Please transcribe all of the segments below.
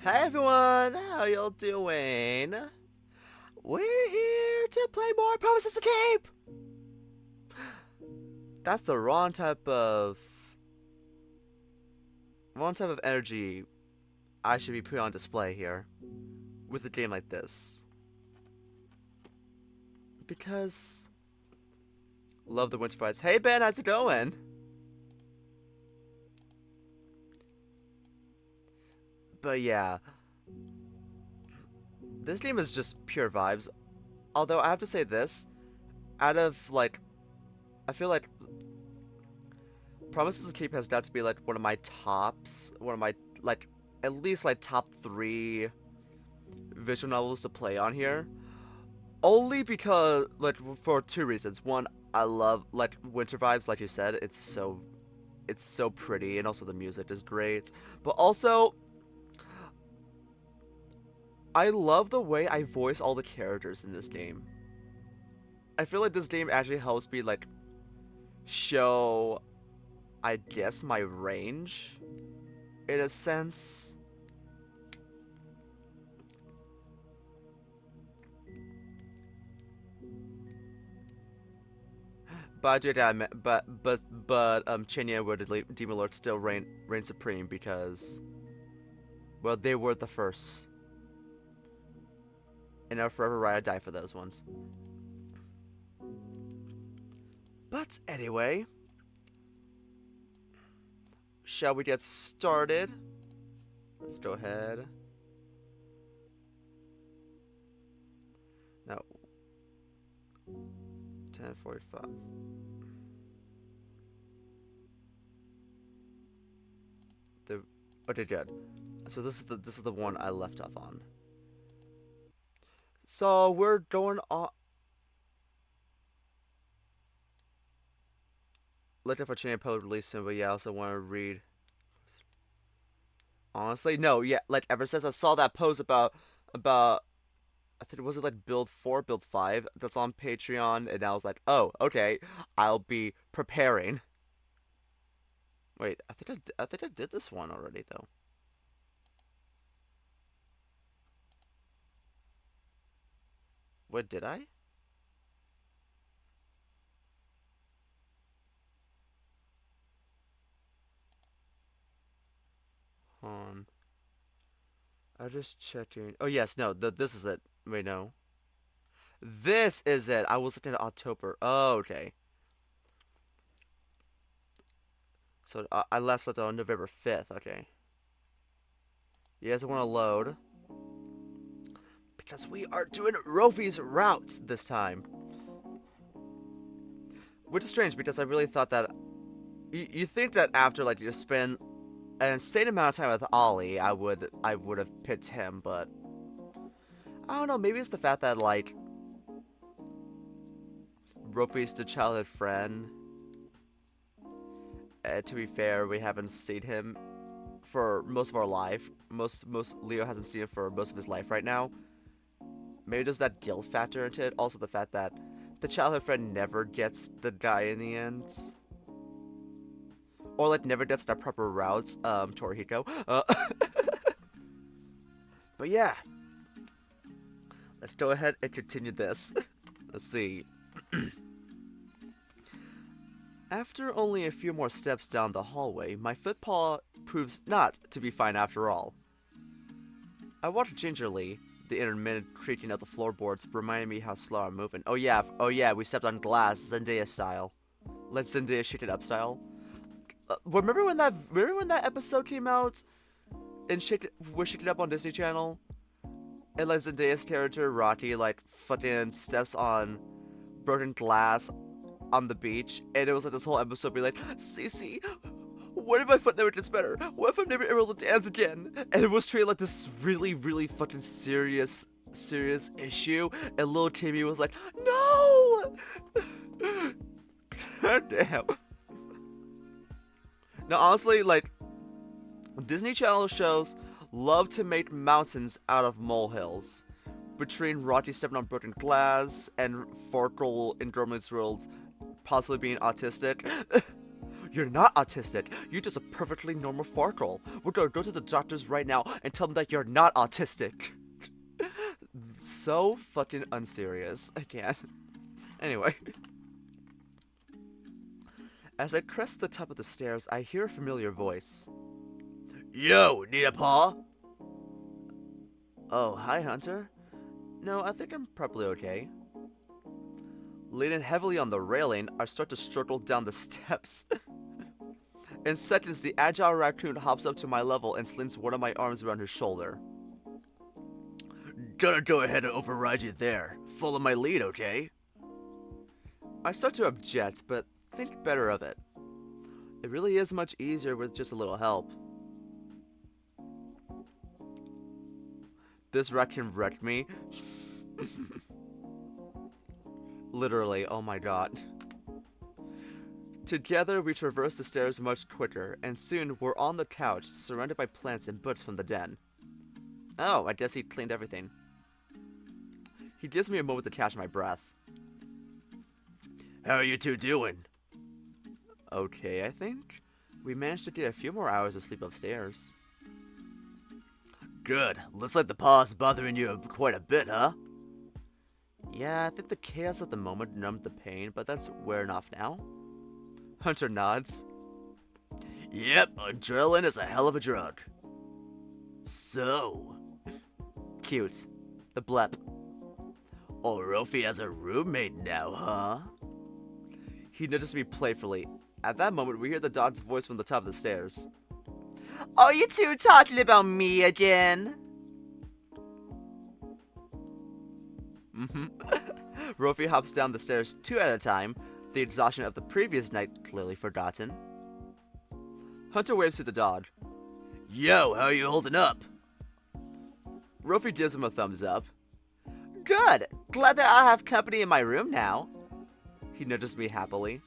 Hey everyone, how y'all doing? We're here to play more Promises to Keep! That's the wrong type of energy I should be putting on display here with a game like this. Because love the winter fights. Hey Ben, how's it going? But yeah, this game is just pure vibes. Although I have to say this, out of like I feel like Promises to Keep has got to be like one of my tops, one of my like at least like top 3 visual novels to play on here. Only because like for 2 reasons. One, I love like winter vibes, like you said. It's so pretty, and also the music is great. But also, I love the way I voice all the characters in this game. I feel like this game actually helps me like show, I guess, my range in a sense. But I do admit, but Chinya with the Demon Lord still reign supreme because, well, they were the first, and I'll forever ride or die for those ones. But anyway, shall we get started? Let's go ahead. Now, 10:45. The Okay, good. So this is the one I left off on. So we're going on. Looking for Chain Post release soon, but yeah, I also want to read. Honestly, no, yeah, like ever since I saw that post about I think was it like build 4, build 5 that's on Patreon, and I was like, oh, okay, I'll be preparing. Wait, I think I did this one already though. What did I? Hold on. I'm just checking. Oh yes, no, this is it. Wait, no. This is it. I was looking at October. Oh, okay. So I last looked on November 5th. Okay. You guys want to load? Because we are doing Rofi's routes this time. Which is strange because I really thought that you think that after like you spend an insane amount of time with Ollie, I would have picked him, but I don't know. Maybe it's the fact that like Rofi's the childhood friend. To be fair, we haven't seen him for most of our life. Most Leo hasn't seen him for most of his life right now. Maybe there's that guilt factor into it. Also the fact that the childhood friend never gets the guy in the end. Or like never gets the proper routes, Torihiko. But yeah. Let's go ahead and continue this. Let's see. After only a few more steps down the hallway, my footpaw proves not to be fine after all. I walked gingerly, the intermittent creaking of the floorboards reminding me how slow I'm moving. Oh yeah, we stepped on glass, Zendaya style. Let Zendaya shake it up style. Remember when that episode came out and was Shake It Up on Disney Channel? And like Zendaya's character Rocky like fucking steps on broken glass on the beach, and it was like this whole episode be like, Cece, what if my foot never gets better? What if I'm never able to dance again? And it was treated like this really, really fucking serious issue, and little Kimmy was like, no! God damn. Now, honestly, like, Disney Channel shows love to make mountains out of molehills. Between Rocky stepping on broken glass and Farkle in Dormant's World possibly being autistic. You're not autistic. You're just a perfectly normal farkle. We're gonna go to the doctors right now and tell them that you're not autistic. So fucking unserious. I can't. Anyway. As I crest the top of the stairs, I hear a familiar voice. Yo, need a paw? Oh, hi, Hunter. No, I think I'm probably okay. Leaning heavily on the railing, I start to struggle down the steps. In seconds, the agile raccoon hops up to my level and slings one of my arms around his shoulder. Gonna go ahead and override you there. Follow my lead, okay? I start to object, but think better of it. It really is much easier with just a little help. This raccoon wrecked me. Literally, oh my god. Together, we traverse the stairs much quicker, and soon we're on the couch, surrounded by plants and books from the den. Oh, I guess he cleaned everything. He gives me a moment to catch my breath. How are you two doing? Okay, I think. We managed to get a few more hours of sleep upstairs. Good. Looks like the paw's bothering you quite a bit, huh? Yeah, I think the chaos at the moment numbed the pain, but that's wearing off now. Hunter nods. Yep, adrenaline is a hell of a drug. So... Cute. The blep. Oh, Rofi has a roommate now, huh? He nudges me playfully. At that moment, we hear the dog's voice from the top of the stairs. Are you two talking about me again? Rofi hops down the stairs 2 at a time, the exhaustion of the previous night clearly forgotten. Hunter waves to the dog. Yo, how are you holding up? Rofi gives him a thumbs up. Good! Glad that I have company in my room now. He nudges me happily.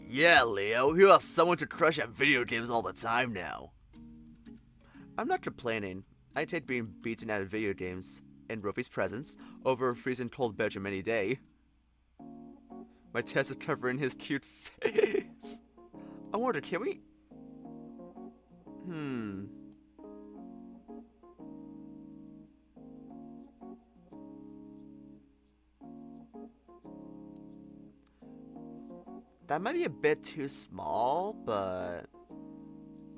Yeah, Leo, you have someone to crush at video games all the time now. I'm not complaining. I take being beaten at video games, in Rofi's presence, over a freezing cold bedroom any day. My chest is covering his cute face. I wonder, can we... That might be a bit too small, but...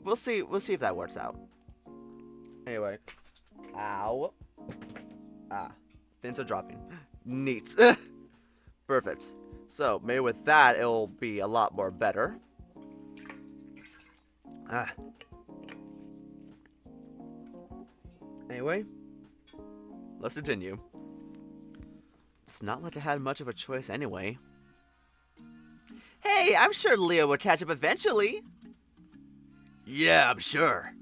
We'll see if that works out. Anyway. Ow. Ah. Things are dropping. Neat. Perfect. So, maybe with that, it'll be a lot more better. Anyway. Let's continue. It's not like I had much of a choice anyway. Hey, I'm sure Leo will catch up eventually. Yeah, I'm sure.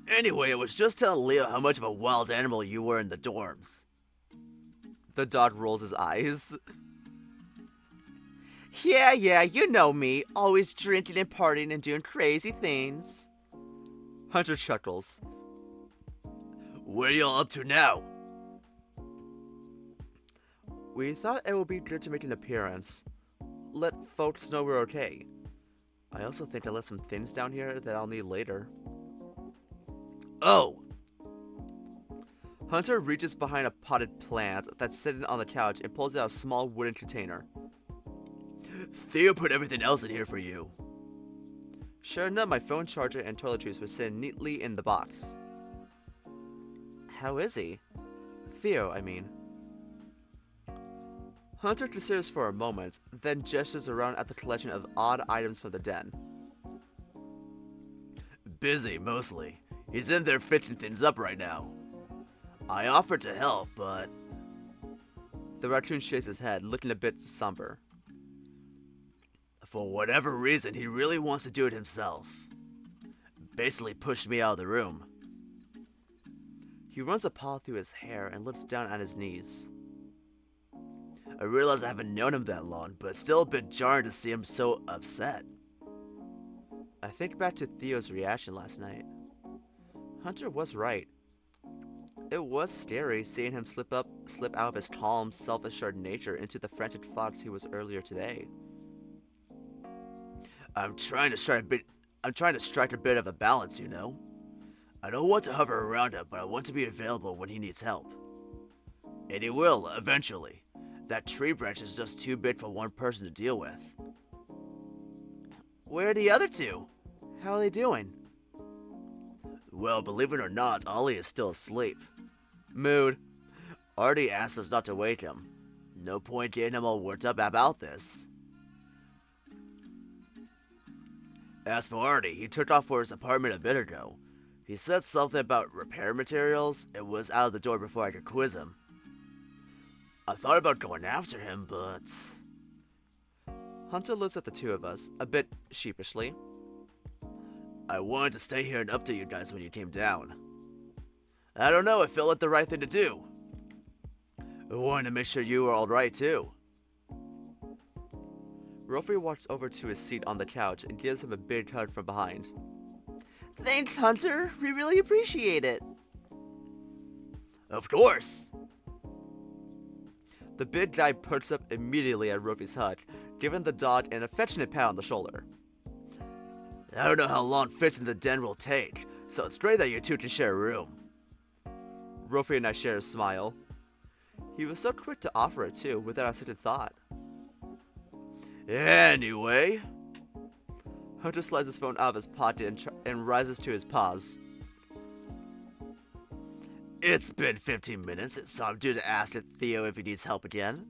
Anyway, I was just telling Leo how much of a wild animal you were in the dorms. The dog rolls his eyes. Yeah, you know me. Always drinking and partying and doing crazy things. Hunter chuckles. What are y'all up to now? We thought it would be good to make an appearance. Let folks know we're okay. I also think I left some things down here that I'll need later. Oh! Hunter reaches behind a potted plant that's sitting on the couch and pulls out a small wooden container. Theo put everything else in here for you. Sure enough, my phone charger and toiletries were sitting neatly in the box. How is he? Theo, I mean. Hunter considers for a moment, then gestures around at the collection of odd items from the den. Busy, mostly. He's in there fixing things up right now. I offered to help, but... The raccoon shakes his head, looking a bit somber. For whatever reason, he really wants to do it himself. Basically pushed me out of the room. He runs a paw through his hair and looks down at his knees. I realize I haven't known him that long, but it's still a bit jarring to see him so upset. I think back to Theo's reaction last night. Hunter was right. It was scary seeing him slip out of his calm, self-assured nature into the frantic thoughts he was earlier today. I'm trying to strike a bit of a balance, you know. I don't want to hover around him, but I want to be available when he needs help. And he will, eventually. That tree branch is just too big for one person to deal with. Where are the other two? How are they doing? Well, believe it or not, Ollie is still asleep. Mood. Artie asked us not to wake him. No point getting him all worked up about this. As for Artie, he took off for his apartment a bit ago. He said something about repair materials and was out of the door before I could quiz him. I thought about going after him, but... Hunter looks at the two of us, a bit sheepishly. I wanted to stay here and update you guys when you came down. I don't know, it felt like the right thing to do. I wanted to make sure you were alright too. Rofi walks over to his seat on the couch and gives him a big hug from behind. Thanks, Hunter. We really appreciate it. Of course. The big guy perks up immediately at Rofi's hug, giving the dog an affectionate pat on the shoulder. I don't know how long fits in the den will take, so it's great that you two can share a room. Rofi and I share a smile. He was so quick to offer it too, without a second thought. Anyway... Hunter slides his phone out of his pocket and rises to his paws. It's been 15 minutes, so I'm due to ask Theo if he needs help again.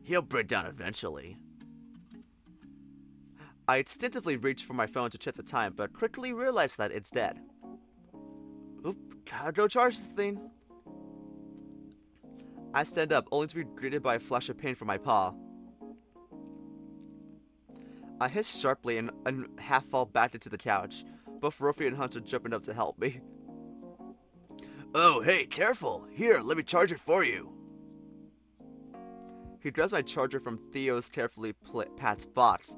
He'll break down eventually. I instinctively reach for my phone to check the time, but quickly realize that it's dead. Oop, gotta go charge this thing. I stand up, only to be greeted by a flash of pain from my paw. I hiss sharply and half fall back into the couch, both Rofi and Hunter jumping up to help me. Oh, hey, careful! Here, let me charge it for you! He grabs my charger from Theo's carefully packed box,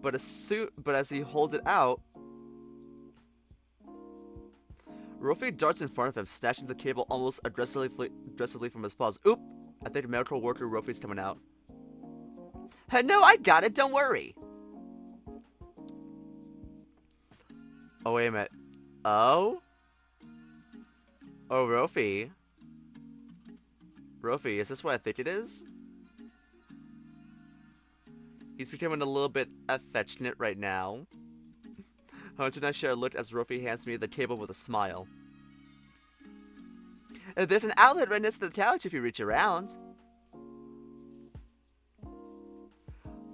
but as he holds it out, Rofi darts in front of him, snatching the cable almost aggressively from his paws. Oop! I think medical worker Rofi's coming out. No, I got it, don't worry! Oh, wait a minute. Oh? Oh, Rofi. Rofi, is this what I think it is? He's becoming a little bit affectionate right now. Hunter and I share a look as Rofi hands me the cable with a smile. There's an outlet right next to the couch if you reach around.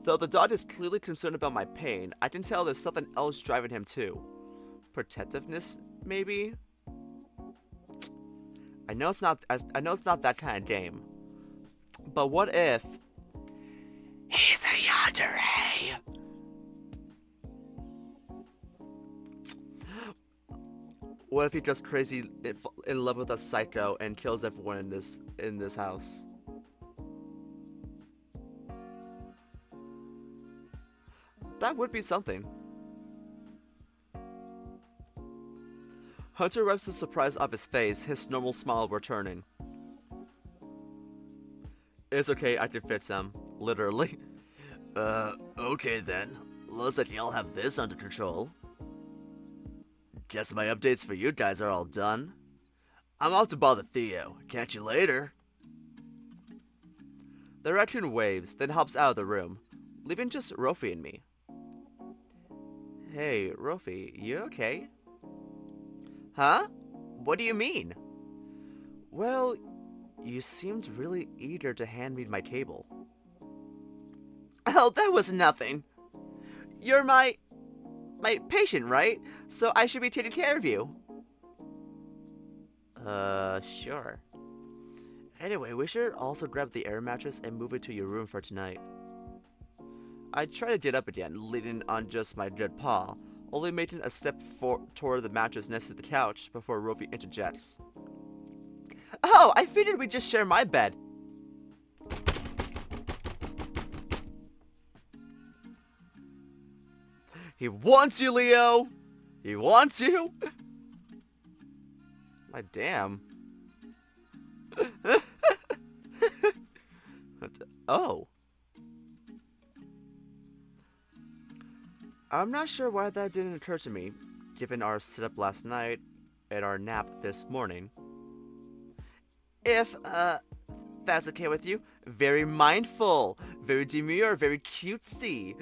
Though the dog is clearly concerned about my pain, I can tell there's something else driving him too. Protectiveness, maybe? I know it's not that kind of game. But what if he's a yandere? What if he goes crazy in love with a psycho and kills everyone in this house? That would be something. Hunter wipes the surprise off his face, his normal smile returning. It's okay, I can fix him. Literally. Okay then. Looks like y'all have this under control. Guess my updates for you guys are all done. I'm off to bother Theo. Catch you later. The raccoon waves, then hops out of the room, leaving just Rofi and me. Hey, Rofi, you okay? Huh? What do you mean? Well, you seemed really eager to hand me my cable. Oh, that was nothing. You're my patient, right? So I should be taking care of you. Sure. Anyway, we should also grab the air mattress and move it to your room for tonight. I try to get up again, leaning on just my good paw, only making a step toward the mattress next to the couch before Rofi interjects. Oh, I figured we'd just share my bed. He wants you, Leo! He wants you! Like, damn. Oh. I'm not sure why that didn't occur to me, given our setup last night and our nap this morning. If, that's okay with you. Very mindful, very demure, very cutesy.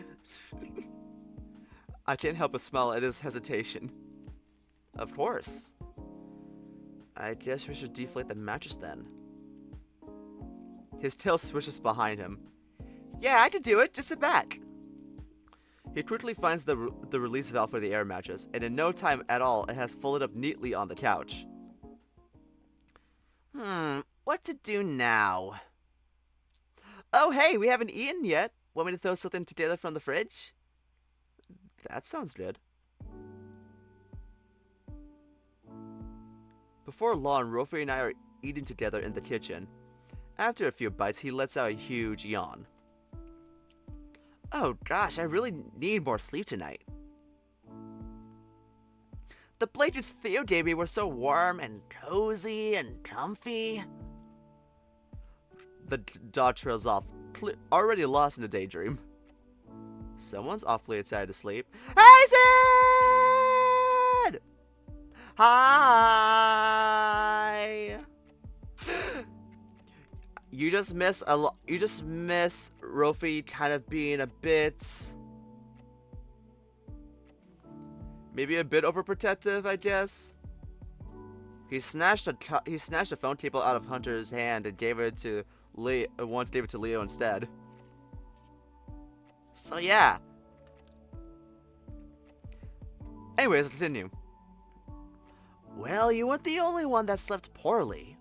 I can't help but smile at his hesitation. Of course. I guess we should deflate the mattress then. His tail swishes behind him. Yeah, I can do it. Just sit back. He quickly finds the release valve for the air mattress, and in no time at all, it has folded up neatly on the couch. What to do now? Oh, hey, we haven't eaten yet. Want me to throw something together from the fridge? That sounds good. Before long, Rofi and I are eating together in the kitchen. After a few bites, he lets out a huge yawn. Oh gosh, I really need more sleep tonight. The blankets Theo gave me were so warm and cozy and comfy. The dog trails off, already lost in a daydream. Someone's awfully excited to sleep. Hyson! Hi! You just miss Rofi kind of being a bit, maybe a bit overprotective, I guess. He snatched a phone cable out of Hunter's hand and gave it to Leo. Once gave it to Leo instead. So yeah. Anyways, let's continue. Well, you weren't the only one that slept poorly.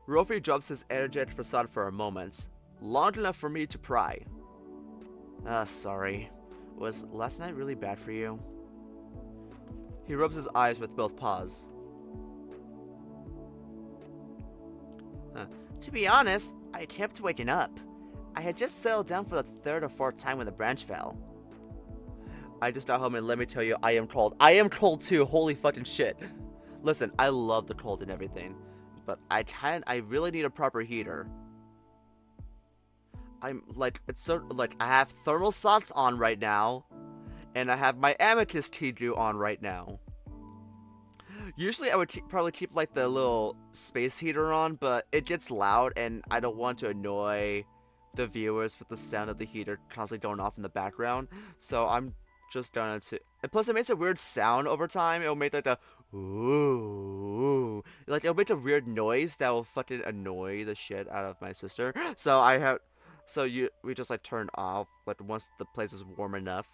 Rofi drops his energetic facade for a moment, long enough for me to pry. Sorry. Was last night really bad for you? He rubs his eyes with both paws. To be honest, I kept waking up. I had just settled down for the third or fourth time when the branch fell. I just got home and let me tell you, I am cold. I am cold too, holy fucking shit. Listen, I love the cold and everything, but I really need a proper heater. I'm like, it's so, like, I have thermal socks on right now, and I have my amethyst tea dew on right now. Usually I would probably keep like the little space heater on, but it gets loud and I don't want to annoy the viewers with the sound of the heater constantly going off in the background. So I'm just gonna and plus it makes a weird sound over time. It'll make like a ooh, like it'll make a weird noise that will fucking annoy the shit out of my sister. So we just like turn off like once the place is warm enough.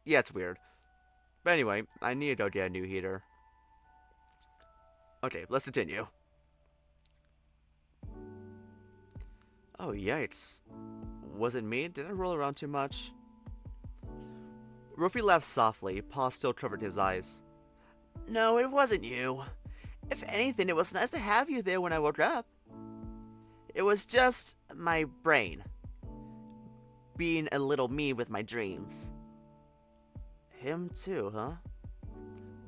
Yeah, it's weird. But anyway, I need to go get a new heater. Okay, let's continue. Oh, yikes. Was it me? Did I roll around too much? Rofi laughed softly, paw still covered his eyes. No, it wasn't you. If anything, it was nice to have you there when I woke up. It was just my brain. Being a little me with my dreams. Him too, huh?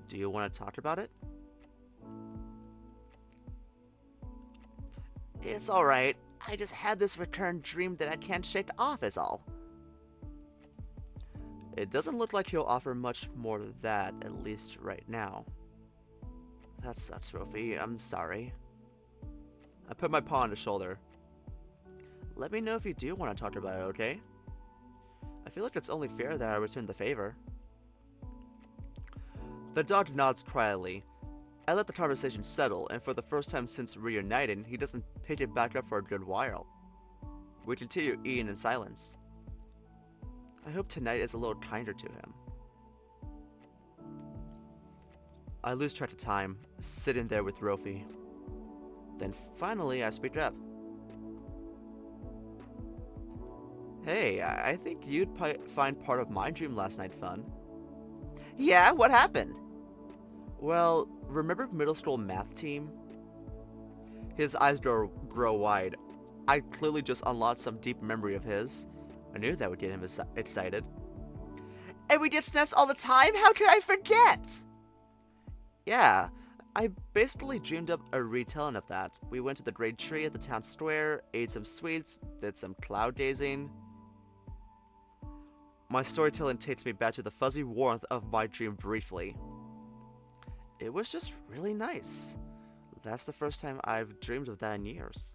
Do you want to talk about it? It's alright. I just had this recurrent dream that I can't shake off is all. It doesn't look like he'll offer much more than that, at least right now. That sucks, Rofi. I'm sorry. I put my paw on his shoulder. Let me know if you do want to talk about it, okay? I feel like it's only fair that I return the favor. The dog nods quietly. I let the conversation settle, and for the first time since reuniting, he doesn't pick it back up for a good while. We continue eating in silence. I hope tonight is a little kinder to him. I lose track of time, sitting there with Rofi. Then finally I speak up. Hey, I think you'd find part of my dream last night fun. Yeah, what happened? Well, remember middle school math team? His eyes grow wide. I clearly just unlocked some deep memory of his. I knew that would get him excited. And we did stunts all the time? How could I forget? Yeah, I basically dreamed up a retelling of that. We went to the great tree at the town square, ate some sweets, did some cloud gazing. My storytelling takes me back to the fuzzy warmth of my dream briefly. It was just really nice. That's the first time I've dreamed of that in years.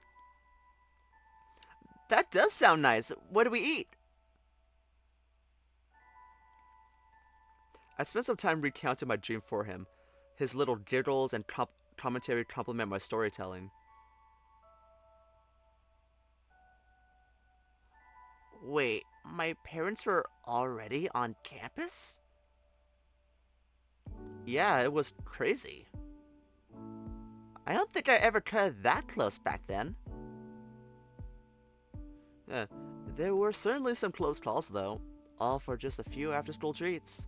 That does sound nice. What do we eat? I spent some time recounting my dream for him. His little giggles and commentary complement my storytelling. Wait, my parents were already on campus? Yeah, it was crazy. I don't think I ever cut that close back then. There were certainly some close calls, though, all for just a few after-school treats.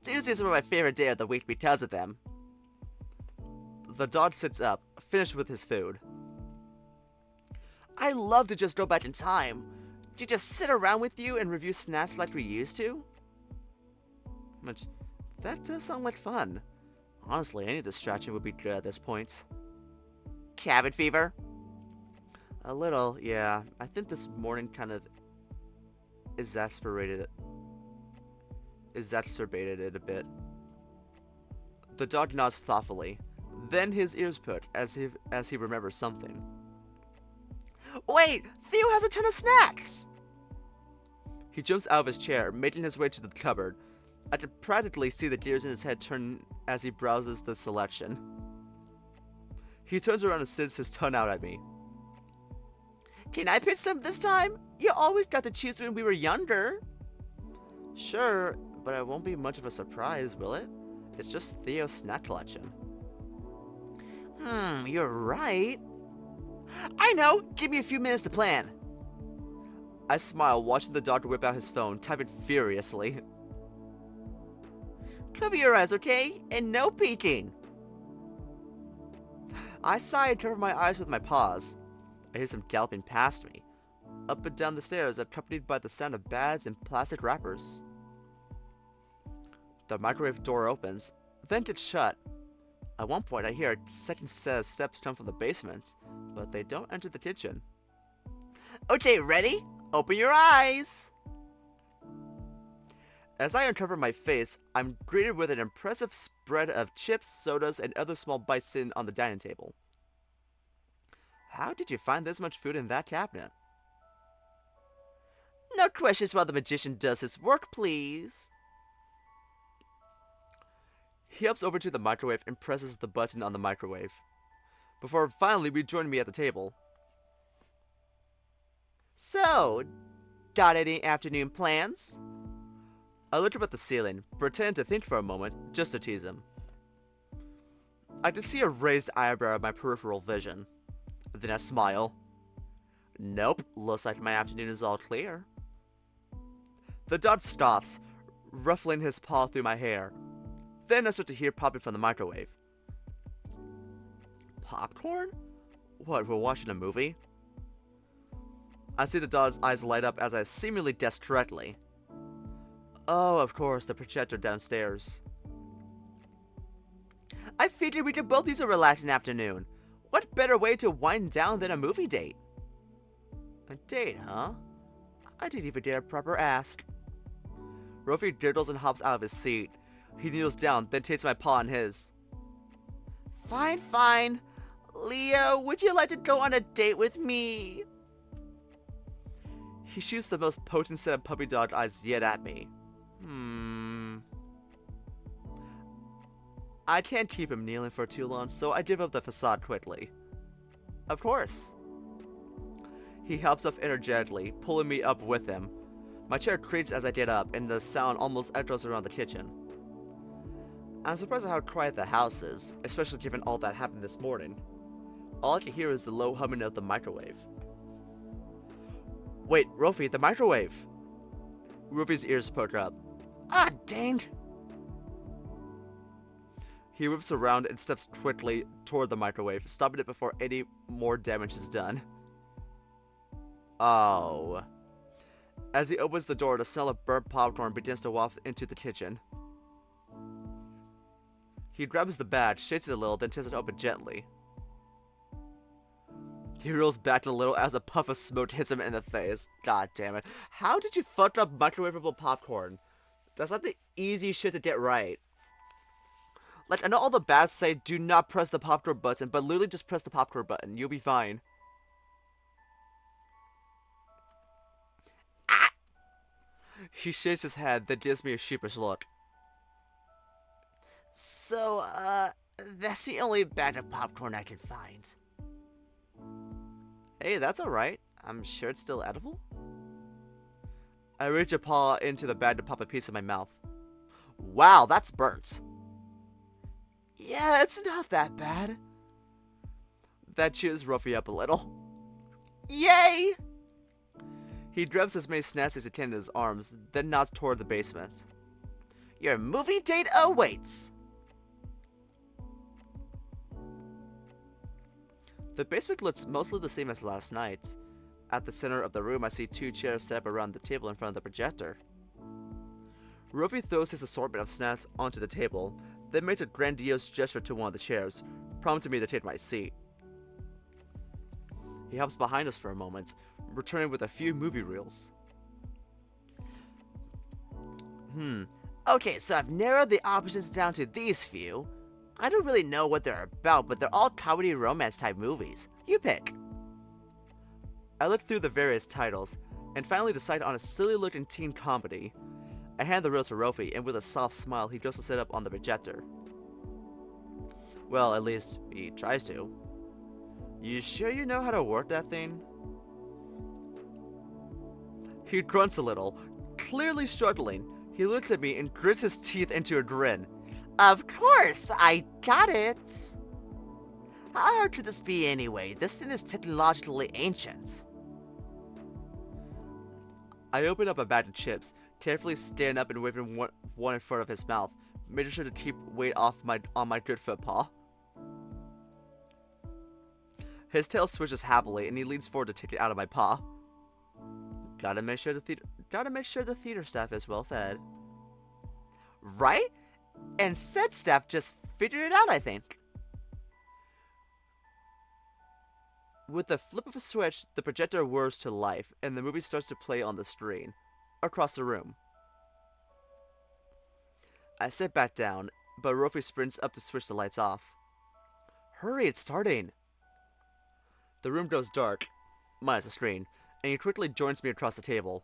Tuesdays were my favorite day of the week because of them. The dog sits up, finished with his food. I love to just go back in time. To just sit around with you and review snacks like we used to. Which, that does sound like fun. Honestly, any distraction would be good at this point. Cabin fever? A little, yeah. I think this morning kind of exacerbated it a bit. The dog nods thoughtfully. Then his ears perk as he remembers something. Wait! Theo has a ton of snacks! He jumps out of his chair, making his way to the cupboard. I can practically see the gears in his head turn as he browses the selection. He turns around and sits his tongue out at me. Can I pick some this time? You always got to choose when we were younger. Sure, but it won't be much of a surprise, will it? It's just Theo's snack collection. You're right. I know! Give me a few minutes to plan. I smile, watching the dog whip out his phone, typing furiously. Cover your eyes, okay? And no peeking. I sigh and cover my eyes with my paws. I hear some galloping past me, up and down the stairs, accompanied by the sound of bags and plastic wrappers. The microwave door opens, then gets shut. At one point, I hear a second set of steps come from the basement, but they don't enter the kitchen. Okay, ready? Open your eyes! As I uncover my face, I'm greeted with an impressive spread of chips, sodas, and other small bites sitting on the dining table. How did you find this much food in that cabinet? No questions while the magician does his work, please. He hops over to the microwave and presses the button on the microwave, before finally rejoining me at the table. So, got any afternoon plans? I looked up at the ceiling, pretending to think for a moment, just to tease him. I could see a raised eyebrow in my peripheral vision. Then a smile. Nope, looks like my afternoon is all clear. The dog stops, ruffling his paw through my hair. Then I start to hear popping from the microwave. Popcorn? What, we're watching a movie? I see the dog's eyes light up as I seemingly guessed correctly. Oh, of course, the projector downstairs. I figured we could both use a relaxing afternoon. What better way to wind down than a movie date? A date, huh? I didn't even dare proper ask. Rofi giggles and hops out of his seat. He kneels down, then takes my paw in his. Fine, fine. Leo, would you like to go on a date with me? He shoots the most potent set of puppy dog eyes yet at me. I can't keep him kneeling for too long, so I give up the facade quickly. Of course. He helps up energetically, pulling me up with him. My chair creaks as I get up, and the sound almost echoes around the kitchen. I'm surprised at how quiet the house is, especially given all that happened this morning. All I can hear is the low humming of the microwave. Wait, Rofi, the microwave! Rofi's ears poke up. Ah, dang! He whips around and steps quickly toward the microwave, stopping it before any more damage is done. Oh. As he opens the door, the smell of burnt popcorn begins to waft into the kitchen. He grabs the bag, shakes it a little, then tears it open gently. He rolls back a little as a puff of smoke hits him in the face. God damn it. How did you fuck up microwavable popcorn? That's not the easy shit to get right. Like, I know all the bads say do not press the popcorn button, but literally just press the popcorn button. You'll be fine. Ah! He shakes his head, then gives me a sheepish look. So, that's the only bag of popcorn I can find. Hey, that's alright. I'm sure it's still edible. I reach a paw into the bag to pop a piece in my mouth. Wow, that's burnt. Yeah, it's not that bad. That cheers Rofi up a little. Yay! He grabs as many snacks as he can in his arms, then nods toward the basement. Your movie date awaits! The basement looks mostly the same as last night. At the center of the room, I see 2 chairs set up around the table in front of the projector. Rofi throws his assortment of snacks onto the table, then makes a grandiose gesture to one of the chairs, prompting me to take my seat. He hops behind us for a moment, returning with a few movie reels. Okay, so I've narrowed the options down to these few. I don't really know what they're about, but they're all comedy romance type movies. You pick. I look through the various titles, and finally decide on a silly looking teen comedy. I hand the reel to Rofi, and with a soft smile, he goes to sit up on the projector. Well, at least, he tries to. You sure you know how to work that thing? He grunts a little, clearly struggling. He looks at me and grits his teeth into a grin. Of course, I got it! How hard could this be anyway? This thing is technologically ancient. I open up a bag of chips, carefully stand up and waving one in front of his mouth, making sure to keep weight off on my good foot paw. His tail switches happily, and he leans forward to take it out of my paw. Gotta make sure the theater staff is well fed. Right? And said staff just figured it out, I think. With the flip of a switch, the projector whirs to life, and the movie starts to play on the screen, across the room. I sit back down, but Rofi sprints up to switch the lights off. Hurry, it's starting! The room goes dark, minus the screen, and he quickly joins me across the table.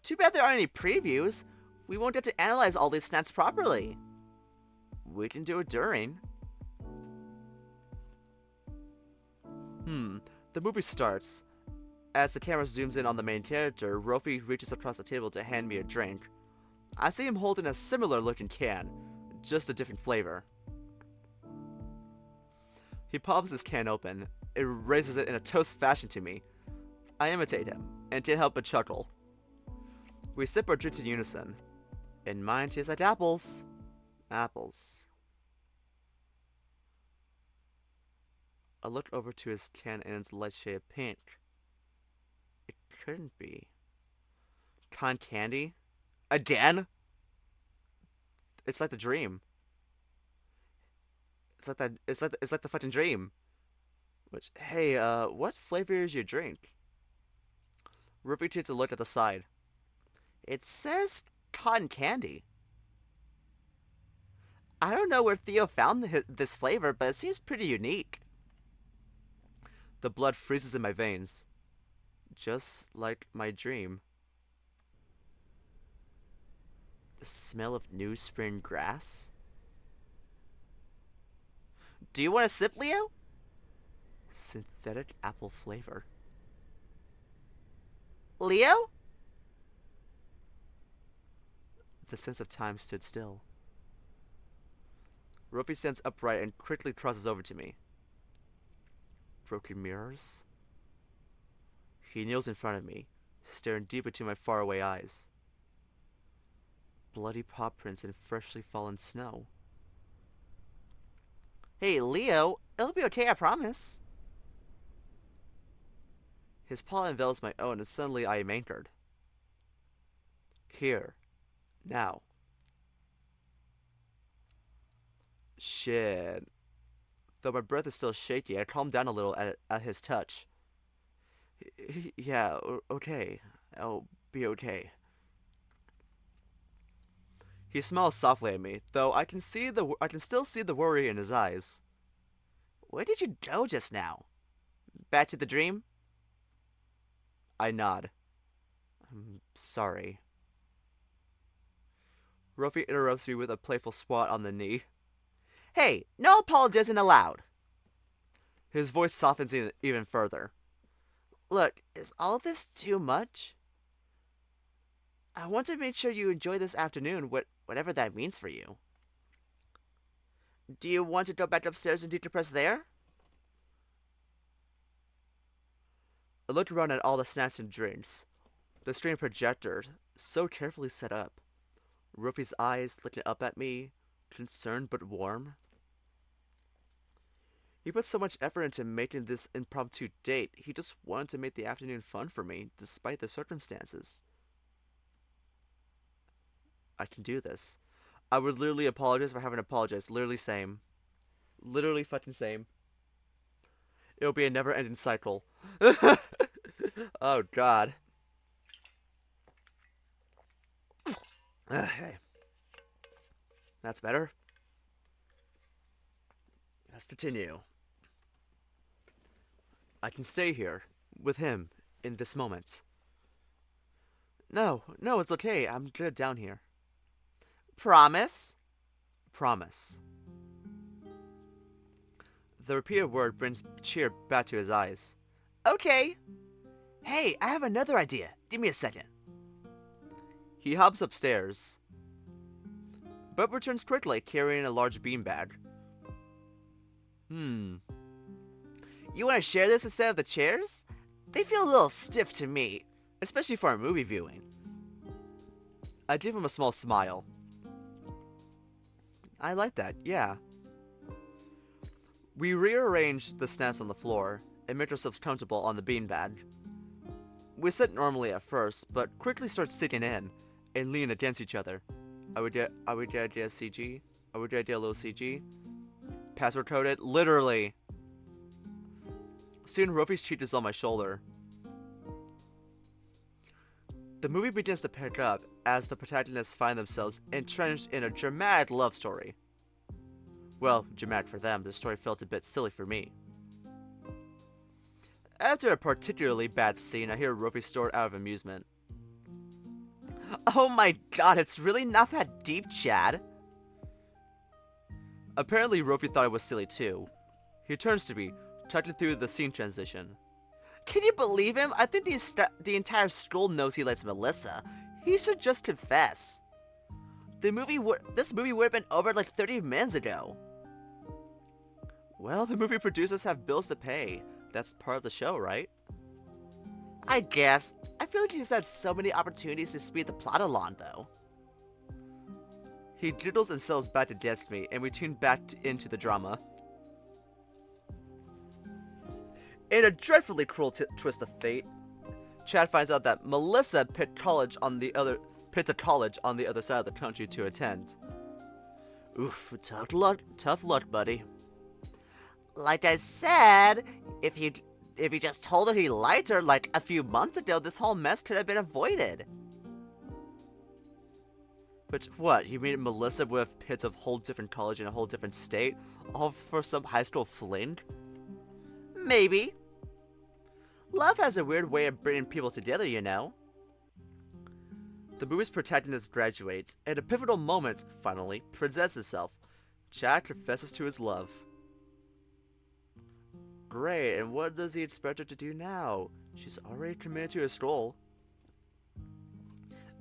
Too bad there aren't any previews. We won't get to analyze all these snacks properly. We can do it during. The movie starts. As the camera zooms in on the main character, Rofi reaches across the table to hand me a drink. I see him holding a similar looking can, just a different flavor. He pops his can open, and raises it in a toast fashion to me. I imitate him, and can't help but chuckle. We sip our drinks in unison. And mine tastes like apples. Apples. I look over to his can and it's light shade of pink. It couldn't be. Con candy? Again? It's like the dream. It's like the fucking dream. Which, hey, what flavor is your drink? Rofi takes a look at the side. It says cotton candy. I don't know where Theo found this flavor, but it seems pretty unique. The blood freezes in my veins. Just like my dream. The smell of new spring grass? Do you want a sip, Leo? Synthetic apple flavor. Leo? The sense of time stood still. Rofi stands upright and quickly crosses over to me. Broken mirrors? He kneels in front of me, staring deep into my faraway eyes. Bloody paw prints in freshly fallen snow. Hey, Leo, it'll be okay, I promise. His paw envelops my own, and suddenly I am anchored. Here. Now. Shit. Though my breath is still shaky, I calm down a little at his touch. Yeah, okay. I'll be okay. He smiles softly at me, though I can still see the worry in his eyes. Where did you go just now? Back to the dream? I nod. I'm sorry. Rofi interrupts me with a playful swat on the knee. Hey, no apologizing allowed. His voice softens even further. Look, is all of this too much? I want to make sure you enjoy this afternoon, whatever that means for you. Do you want to go back upstairs and decompress there? I looked around at all the snacks and drinks. The screen projector, so carefully set up. Rofi's eyes looking up at me, concerned but warm. He put so much effort into making this impromptu date. He just wanted to make the afternoon fun for me, despite the circumstances. I can do this. I would literally apologize for having apologized. Literally same. Literally fucking same. It'll be a never-ending cycle. Oh, God. Okay. That's better. Let's continue. I can stay here, with him, in this moment. No, it's okay. I'm good down here. Promise? Promise. The repeated word brings cheer back to his eyes. Okay. Hey, I have another idea. Give me a second. He hops upstairs, but returns quickly, carrying a large beanbag. You want to share this instead of the chairs? They feel a little stiff to me, especially for a movie viewing. I give him a small smile. I like that, yeah. We rearrange the snacks on the floor and make ourselves comfortable on the beanbag. We sit normally at first, but quickly start sitting in and lean against each other. Are we gonna get a CG? Are we gonna get a little CG? Password coded? Literally. Soon Rofi's cheek is on my shoulder. The movie begins to pick up as the protagonists find themselves entrenched in a dramatic love story. Well, dramatic for them, the story felt a bit silly for me. After a particularly bad scene, I hear Rofi snort out of amusement. Oh my god, it's really not that deep, Chad. Apparently, Rofi thought it was silly too. He turns to me, talking through the scene transition. Can you believe him? I think the entire school knows he likes Melissa. He should just confess. This movie would have been over like 30 minutes ago. Well, the movie producers have bills to pay. That's part of the show, right? I guess. I feel like he's had so many opportunities to speed the plot along, though. He giggles and settles back against me, and we tune back into the drama. In a dreadfully cruel twist of fate, Chad finds out that Melissa picked a college on the other side of the country to attend. Oof, tough luck, buddy. Like I said, if he just told her he liked her like a few months ago, this whole mess could have been avoided. But what, you mean Melissa would have picked a whole different college in a whole different state, all for some high school fling? Maybe. Love has a weird way of bringing people together, you know. The movie's protagonist graduates, and a pivotal moment, finally, presents itself. Chad confesses to his love. Great, and what does he expect her to do now? She's already committed to his goal.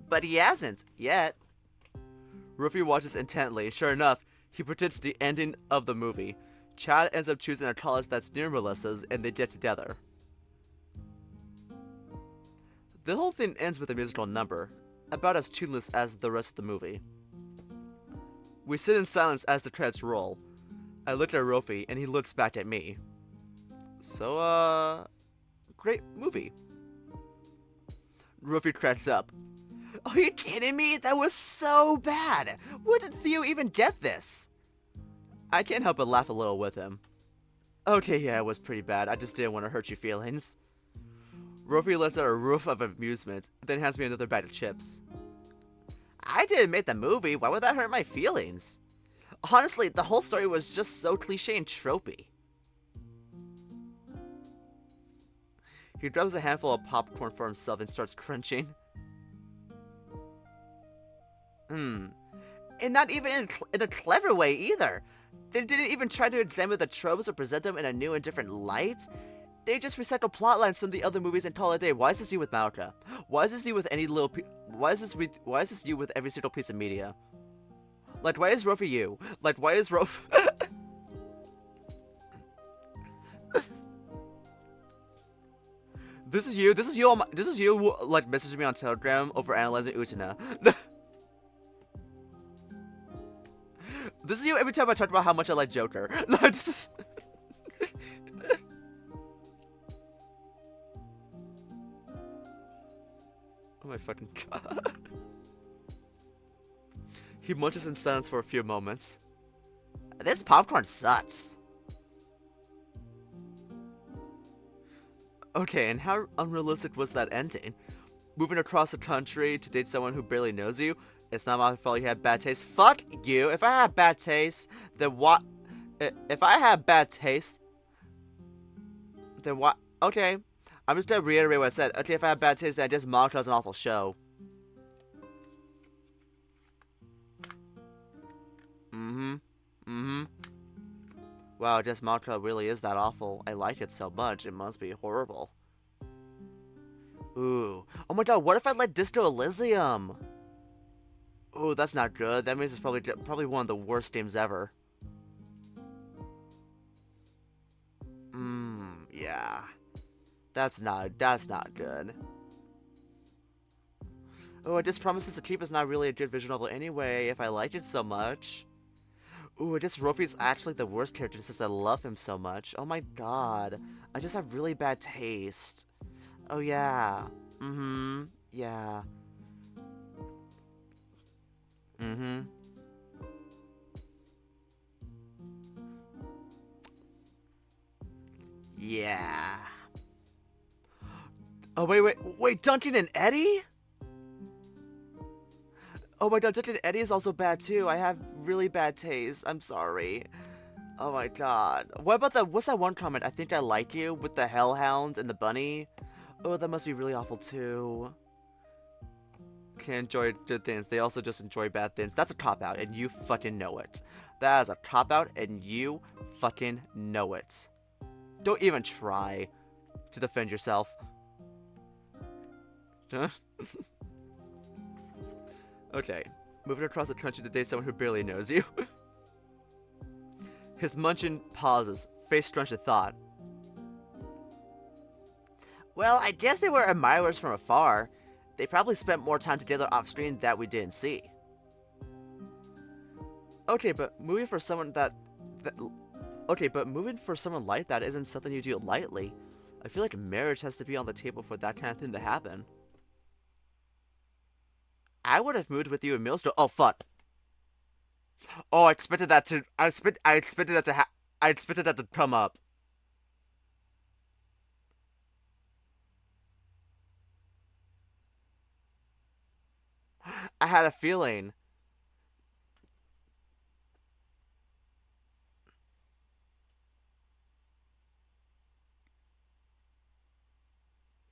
But he hasn't, yet. Rofi watches intently, and sure enough, he predicts the ending of the movie. Chad ends up choosing a college that's near Melissa's, and they get together. The whole thing ends with a musical number, about as tuneless as the rest of the movie. We sit in silence as the credits roll. I look at Rofi, and he looks back at me. So, great movie. Rofi cracks up. Are you kidding me? That was so bad! Where did Theo even get this? I can't help but laugh a little with him. Okay, yeah, it was pretty bad. I just didn't want to hurt your feelings. Rofi lets out a roof of amusement, then hands me another bag of chips. I didn't make the movie. Why would that hurt my feelings? Honestly, the whole story was just so cliche and tropey. He grabs a handful of popcorn for himself and starts crunching. And not even in a clever way either. They didn't even try to examine the tropes or present them in a new and different light. They just recycle plotlines from the other movies and call it a day. Why is this new with Malka? Why is this new with any little? Why is this new with every single piece of media? Like, why is Rofi you? Like, why is Rofi? This is you. This is you. This is you. Like, messaging me on Telegram over analyzing Utena. This is you every time I talk about how much I like Joker. This is... Oh my fucking god. He munches in silence for a few moments. This popcorn sucks. Okay, and how unrealistic was that ending? Moving across the country to date someone who barely knows you? It's not my fault you had bad taste. Fuck you. If I have bad taste, then what? If I have bad taste, then what? Okay. I'm just gonna reiterate what I said. Okay, if I have bad taste, then I just mocked as an awful show. Wow, just Mantra really is that awful. I like it so much, it must be horrible. Ooh. Oh my god, what if I like Disco Elysium? Ooh, that's not good. That means it's probably one of the worst games ever. Yeah. That's not good. Oh, I just promises to keep is not really a good visual novel anyway, if I like it so much. Ooh, I guess Rofi's actually the worst character since I love him so much. Oh my god. I just have really bad taste. Oh yeah. Yeah. Yeah. Oh, wait, Duncan and Eddie? Oh my god, Duncan and Eddie is also bad too. I have really bad taste. I'm sorry. Oh my god. What's that one comment? I think I like you with the hellhound and the bunny. Oh, that must be really awful too. Can't enjoy good things. They also just enjoy bad things. That's a cop-out, and you fucking know it. That is a cop-out, and you fucking know it. Don't even try to defend yourself. Okay. Moving across the country to date someone who barely knows you. His munchin pauses, face scrunched in thought. Well, I guess they were admirers from afar. They probably spent more time together off screen that we didn't see. Okay, but moving for someone like that isn't something you do lightly. I feel like marriage has to be on the table for that kind of thing to happen. I would have moved with you in Millstone. Oh fuck. Oh, I expected that to come up. I had a feeling.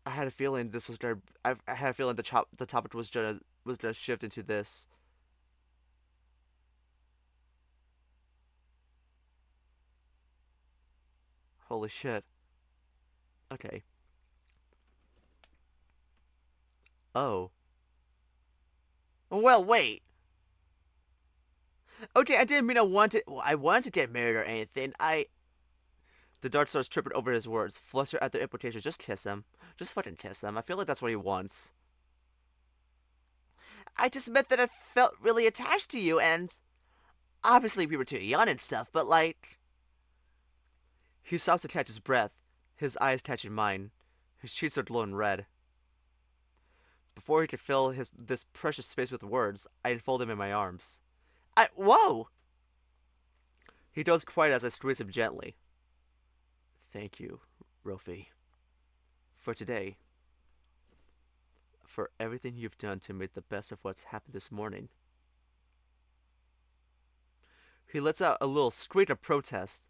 I had a feeling this was gonna. I had a feeling the topic was gonna shift into this. Holy shit. Okay. Oh. Well, wait. Okay, I didn't mean I wanted to get married or anything. The dart starts tripping over his words, flustered at the implication. Just kiss him. Just fucking kiss him. I feel like that's what he wants. I just meant that I felt really attached to you, and obviously we were too young and stuff, but like... He stops to catch his breath, his eyes catching mine. His cheeks are glowing red. Before he could fill this precious space with words, I enfold him in my arms. Whoa! He does quiet as I squeeze him gently. Thank you, Rofi, for today, for everything you've done to make the best of what's happened this morning. He lets out a little screech of protest.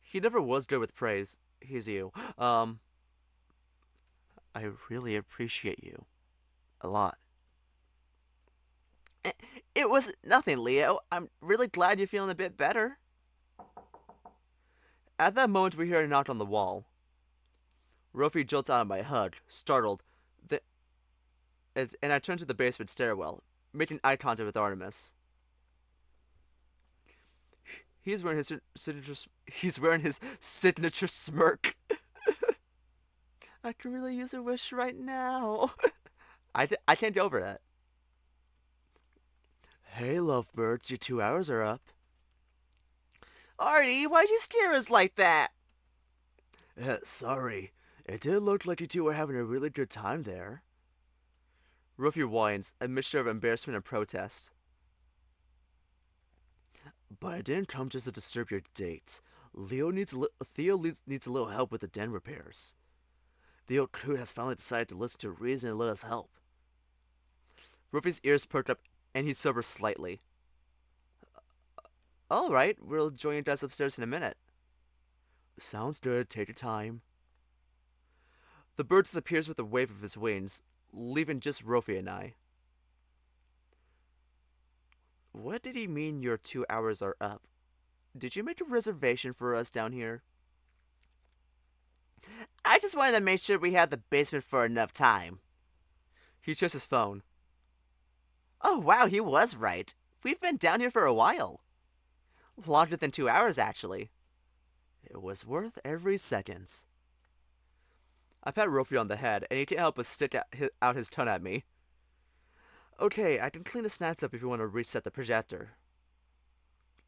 He never was good with praise. He's you. I really appreciate you. A lot. It was nothing, Leo. I'm really glad you're feeling a bit better. At that moment, we hear a knock on the wall. Rofi jolts out of my hug, startled, and I turn to the basement stairwell, making eye contact with Artemis. He's wearing his signature smirk. I could really use a wish right now. I can't get over that. Hey, lovebirds, your 2 hours are up. Artie, why'd you scare us like that? Sorry. It did look like you two were having a really good time there. Rofi whines, a mixture of embarrassment and protest. But I didn't come just to disturb your date. Theo needs a little help with the den repairs. The old crew has finally decided to listen to reason and let us help. Rofi's ears perked up, and he sobered slightly. All right, we'll join you guys upstairs in a minute. Sounds good. Take your time. The bird disappears with a wave of his wings, leaving just Rofi and I. What did he mean your 2 hours are up? Did you make a reservation for us down here? I just wanted to make sure we had the basement for enough time. He checks his phone. Oh wow, he was right. We've been down here for a while. Longer than 2 hours, actually. It was worth every second. I pat Rofi on the head, and he can't help but stick out his tongue at me. Okay, I can clean the snacks up if you want to reset the projector.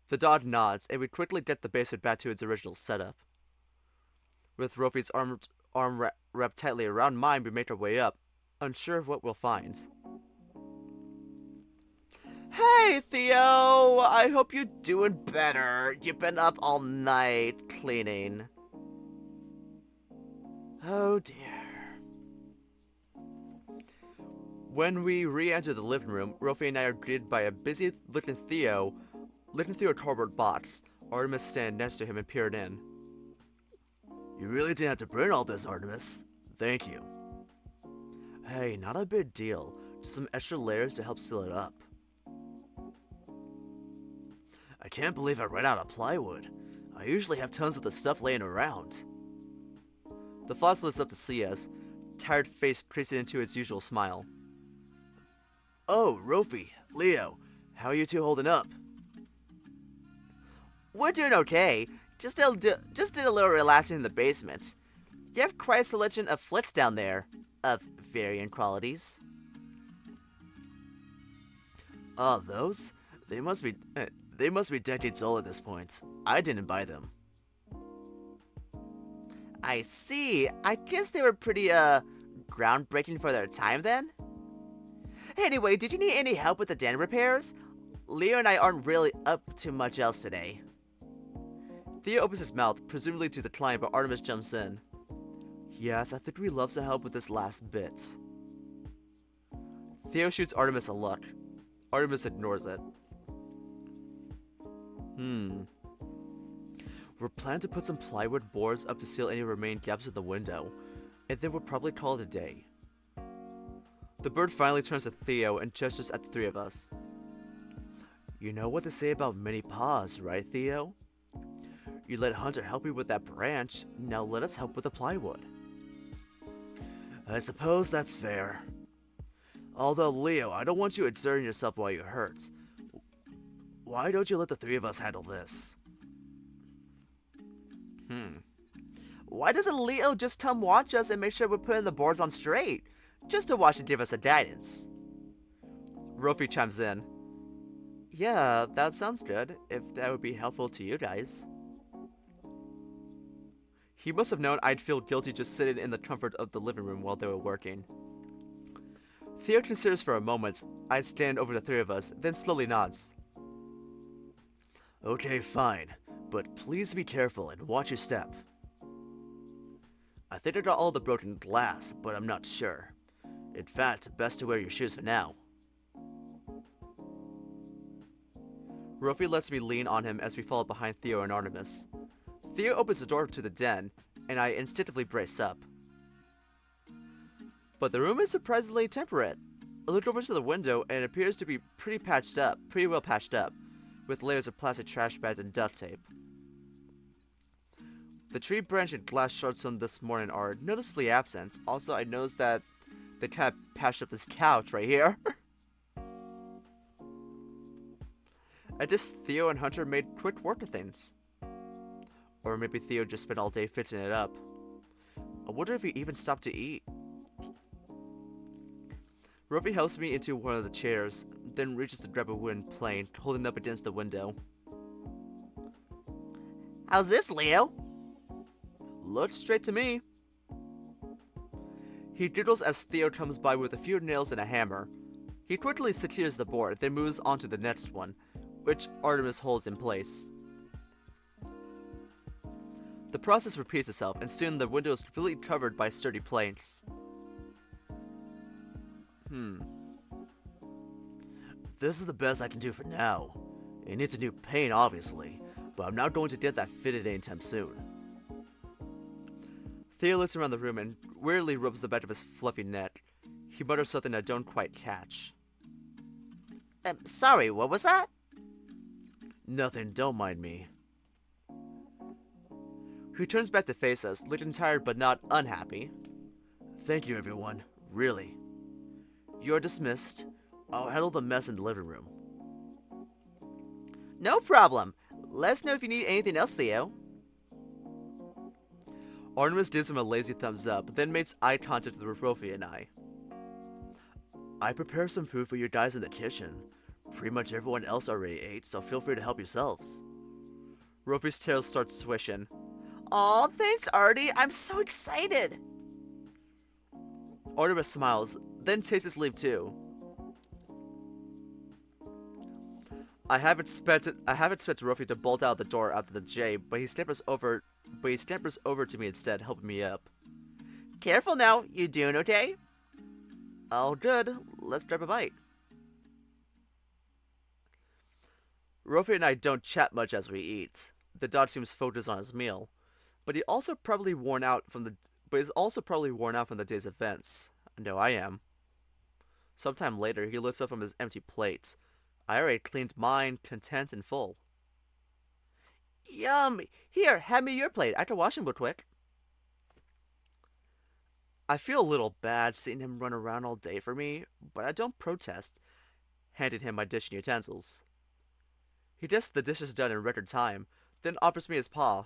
The dog nods, and we quickly get the basement back to its original setup. With Rofi's arm wrapped tightly around mine, we make our way up, unsure of what we'll find. Hey, Theo! I hope you're doing better. You've been up all night cleaning. Oh dear. When we re-enter the living room, Rofi and I are greeted by a busy-looking Theo through a cardboard box. Artemis standing next to him and peered in. You really didn't have to burn all this, Artemis. Thank you. Hey, not a big deal. Just some extra layers to help seal it up. I can't believe I ran out of plywood. I usually have tons of the stuff laying around. The fox looks up to see us, tired face creasing into its usual smile. Oh, Rofi, Leo, how are you two holding up? We're doing okay. Just did a little relaxing in the basement. You have quite a selection of flits down there, of varying qualities. Oh, those? They must be decades old at this point. I didn't buy them. I see. I guess they were pretty, groundbreaking for their time then? Anyway, did you need any help with the den repairs? Leo and I aren't really up to much else today. Theo opens his mouth, presumably to decline, but Artemis jumps in. Yes, I think we'd love to help with this last bit. Theo shoots Artemis a look. Artemis ignores it. We're planning to put some plywood boards up to seal any remaining gaps in the window, and then we'll probably call it a day. The bird finally turns to Theo and gestures at the three of us. You know what they say about many paws, right, Theo? You let Hunter help you with that branch, now let us help with the plywood. I suppose that's fair. Although, Leo, I don't want you exerting yourself while you hurt. Why don't you let the three of us handle this? Why doesn't Leo just come watch us and make sure we're putting the boards on straight? Just to watch and give us a guidance. Rofi chimes in. Yeah, that sounds good, if that would be helpful to you guys. He must have known I'd feel guilty just sitting in the comfort of the living room while they were working. Theo considers for a moment. I'd stand over the three of us, then slowly nods. Okay, fine, but please be careful and watch your step. I think I got all the broken glass, but I'm not sure. In fact, best to wear your shoes for now. Rofi lets me lean on him as we follow behind Theo and Artemis. Theo opens the door to the den, and I instinctively brace up. But the room is surprisingly temperate. I look over to the window and it appears to be pretty well patched up, with layers of plastic trash bags and duct tape. The tree branch and glass shards from this morning are noticeably absent. Also, I noticed that they kind of patched up this couch right here. I guess Theo and Hunter made quick work of things. Or maybe Theo just spent all day fixing it up. I wonder if he even stopped to eat. Rofi helps me into one of the chairs, then reaches to grab a wooden plank, holding it up against the window. How's this, Leo? Looks straight to me. He giggles as Theo comes by with a few nails and a hammer. He quickly secures the board, then moves on to the next one, which Artemis holds in place. The process repeats itself, and soon the window is completely covered by sturdy planks. This is the best I can do for now. It needs a new paint, obviously, but I'm not going to get that fitted anytime soon. Theo looks around the room and weirdly rubs the back of his fluffy neck. He mutters something I don't quite catch. Sorry, what was that? Nothing, don't mind me. He turns back to face us, looking tired but not unhappy. Thank you, everyone. Really. You're dismissed. I'll handle the mess in the living room. No problem. Let us know if you need anything else, Theo. Artemis gives him a lazy thumbs up, then makes eye contact with Rofi and I. I prepared some food for you guys in the kitchen. Pretty much everyone else already ate, so feel free to help yourselves. Rofi's tail starts swishing. Aw, thanks, Artie. I'm so excited. Artemis smiles, then takes his leave too. I haven't expected Rofi to bolt out the door after the J, but he scampers over to me instead, helping me up. Careful now, you doing okay? All good. Let's grab a bite. Rofi and I don't chat much as we eat. The dog seems focused on his meal, but he's also probably worn out from the day's events. I know I am. Sometime later, he lifts up from his empty plate. I already cleaned mine, content and full. Yum! Here, hand me your plate. I can wash him real quick. I feel a little bad seeing him run around all day for me, but I don't protest, handing him my dish and utensils. He gets the dishes done in record time, then offers me his paw.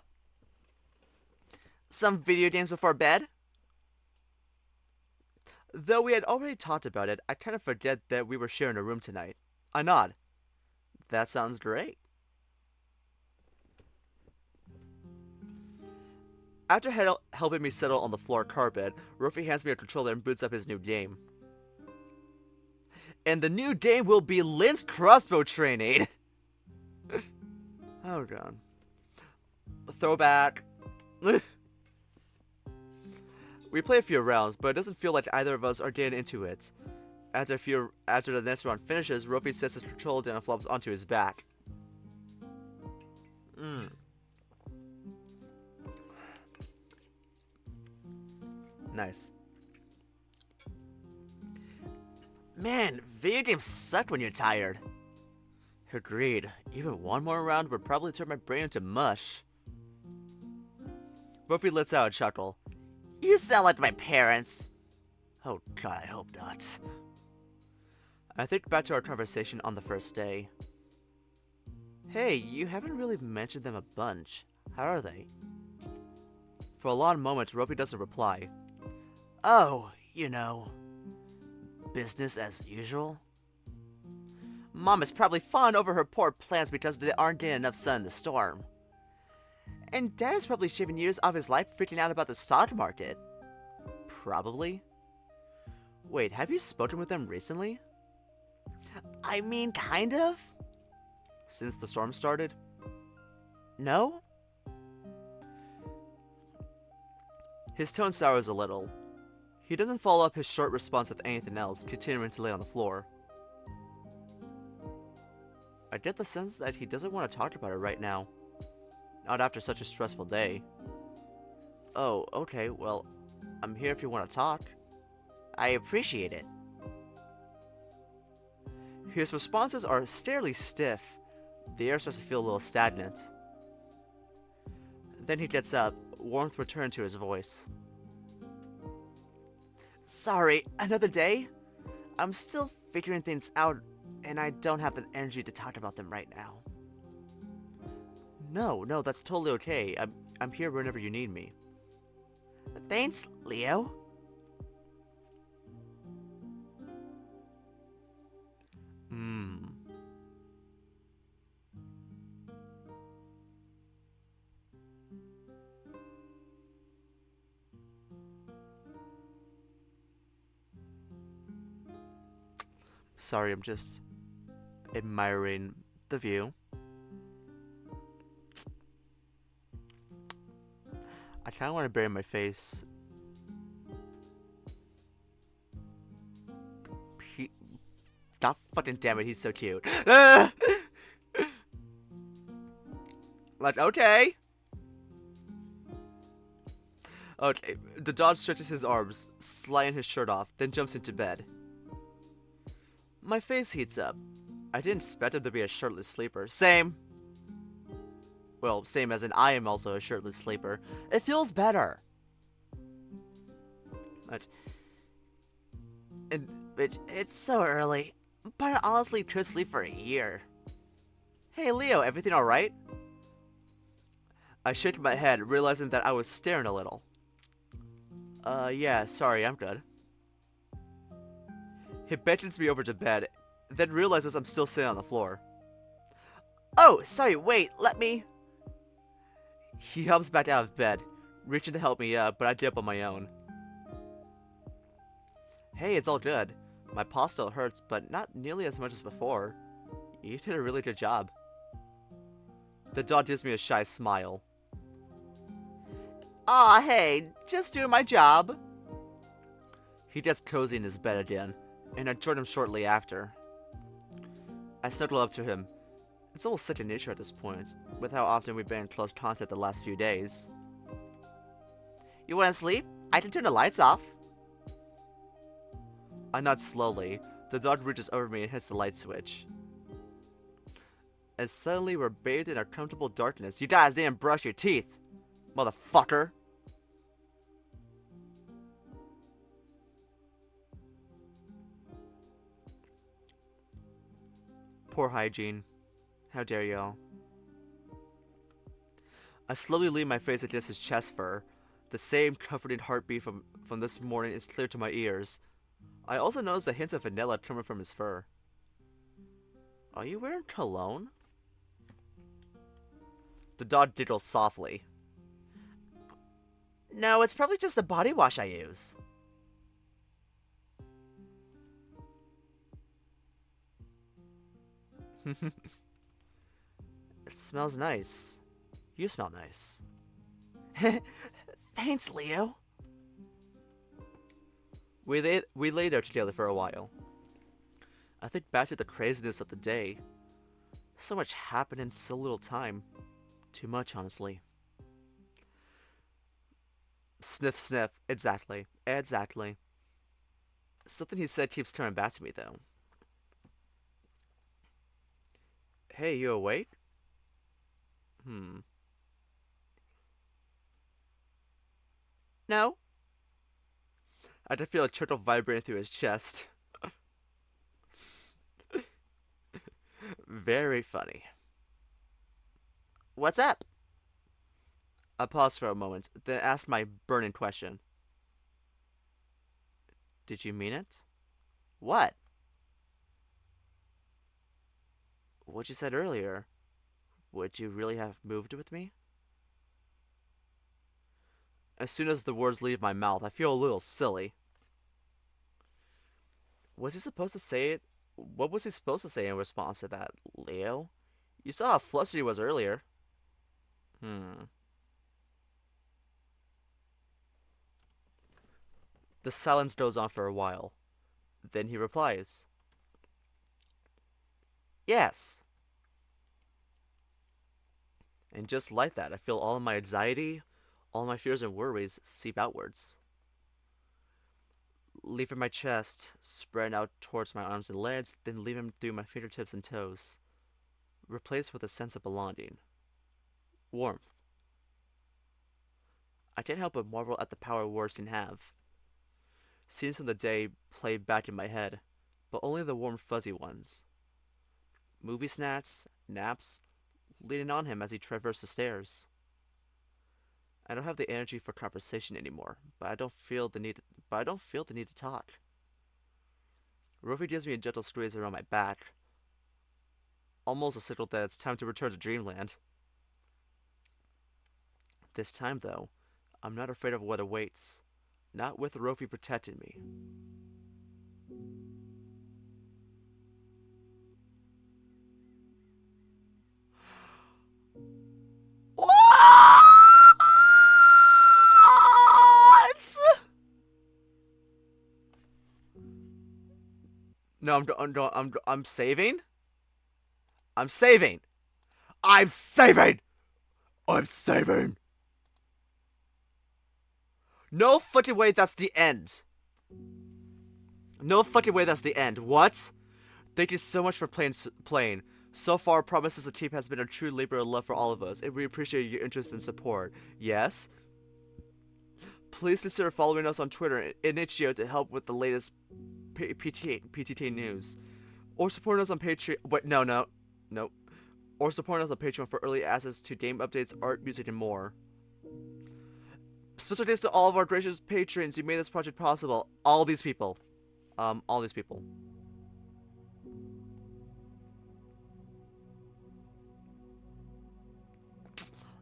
Some video games before bed? Though we had already talked about it, I kind of forget that we were sharing a room tonight. I nod. That sounds great. After helping me settle on the floor carpet, Rofi hands me a controller and boots up his new game. And the new game will be Lynn's crossbow training! Oh god. Throwback. We play a few rounds, but it doesn't feel like either of us are getting into it. After the next round finishes, Rofi sets his controller down and flops onto his back. Nice. Man, video games suck when you're tired. Agreed. Even one more round would probably turn my brain into mush. Rofi lets out a chuckle. You sound like my parents. Oh god, I hope not. I think back to our conversation on the first day. Hey, you haven't really mentioned them a bunch. How are they? For a long moment, Rofi doesn't reply. Oh, you know, business as usual. Mom is probably fawing over her poor plans because they aren't getting enough sun in the storm. And Dad is probably shaving years off his life freaking out about the stock market. Probably. Wait, have you spoken with them recently? I mean, kind of. Since the storm started? No? His tone sours a little. He doesn't follow up his short response with anything else, continuing to lay on the floor. I get the sense that he doesn't want to talk about it right now. Not after such a stressful day. Oh, okay, well, I'm here if you want to talk. I appreciate it. His responses are starely stiff. The air starts to feel a little stagnant. Then he gets up, warmth returned to his voice. Sorry, another day? I'm still figuring things out, and I don't have the energy to talk about them right now. No, that's totally okay. I'm here whenever you need me. Thanks, Leo. Sorry, I'm just admiring the view. I kind of want to bury my face. God fucking damn it, he's so cute. Like, okay. Okay, the dog stretches his arms, sliding his shirt off, then jumps into bed. My face heats up. I didn't expect him to be a shirtless sleeper. Same. Well, same as in I am also a shirtless sleeper. It feels better. It's so early, but I honestly could sleep for a year. Hey Leo, everything alright? I shook my head, realizing that I was staring a little. Yeah, sorry, I'm good. He beckons me over to bed, then realizes I'm still sitting on the floor. Oh, sorry, wait, let me... He helps back out of bed, reaching to help me up, but I get up on my own. Hey, it's all good. My paw still hurts, but not nearly as much as before. You did a really good job. The dog gives me a shy smile. Aw, hey, just doing my job. He gets cozy in his bed again, and I join him shortly after. I snuggle up to him. It's almost second nature at this point, with how often we've been in close contact the last few days. You wanna sleep? I can turn the lights off. I nod slowly. The dog reaches over me and hits the light switch. And suddenly we're bathed in our comfortable darkness. You guys didn't brush your teeth, motherfucker. Poor hygiene. How dare y'all. I slowly lean my face against his chest fur. The same comforting heartbeat from this morning is clear to my ears. I also notice the hints of vanilla coming from his fur. Are you wearing cologne? The dog giggles softly. No, it's probably just the body wash I use. It smells nice. You smell nice. Thanks, Leo. We lay there together for a while. I think back to the craziness of the day. So much happened in so little time. Too much, honestly. Sniff, sniff. Exactly. Something he said keeps coming back to me, though. Hey, you awake? No. I can feel a trickle vibrating through his chest. Very funny. What's up? I paused for a moment, then asked my burning question. Did you mean it? What? What you said earlier. Would you really have moved with me? As soon as the words leave my mouth, I feel a little silly. Was he supposed to say it? What was he supposed to say in response to that, Leo? You saw how flustered he was earlier. The silence goes on for a while. Then he replies, "Yes." And just like that, I feel all of my anxiety, all my fears and worries seep outwards, leaving my chest, spreading out towards my arms and legs, then leaving through my fingertips and toes, replaced with a sense of belonging, warmth. I can't help but marvel at the power words can have. Scenes from the day play back in my head, but only the warm, fuzzy ones. Movie snacks, naps, leaning on him as he traversed the stairs. I don't have the energy for conversation anymore, but I don't feel the need. To talk. Rofi gives me a gentle squeeze around my back, almost a signal that it's time to return to Dreamland. This time, though, I'm not afraid of what awaits. Not with Rofi protecting me. What? No, I'm saving. I'm saving. I'm saving. I'm saving. No fucking way. That's the end. No fucking way. That's the end. What? Thank you so much for playing. So far, Promises to Keep has been a true labor of love for all of us, and we appreciate your interest and support. Yes? Please consider following us on Twitter and itchio to help with the latest PTK news. Or supporting us on Patreon. Wait, no. Or supporting us on Patreon for early access to game updates, art, music, and more. Special thanks to all of our gracious patrons who made this project possible. All these people. All these people.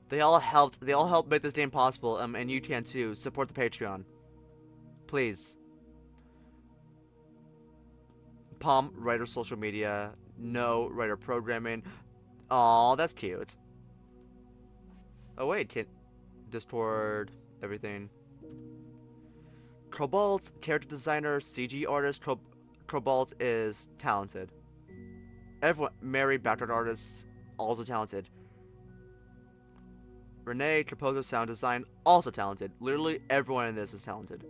They all helped make this game possible, and you can too. Support the Patreon. Please. Palm, writer social media. No, writer programming. Aw, that's cute. Oh wait, can Discord, everything. Cobalt, character designer, CG artist. Cobalt is talented. Everyone, Mary, background artist, also talented. Renee, composer, sound design, also talented. Literally everyone in this is talented.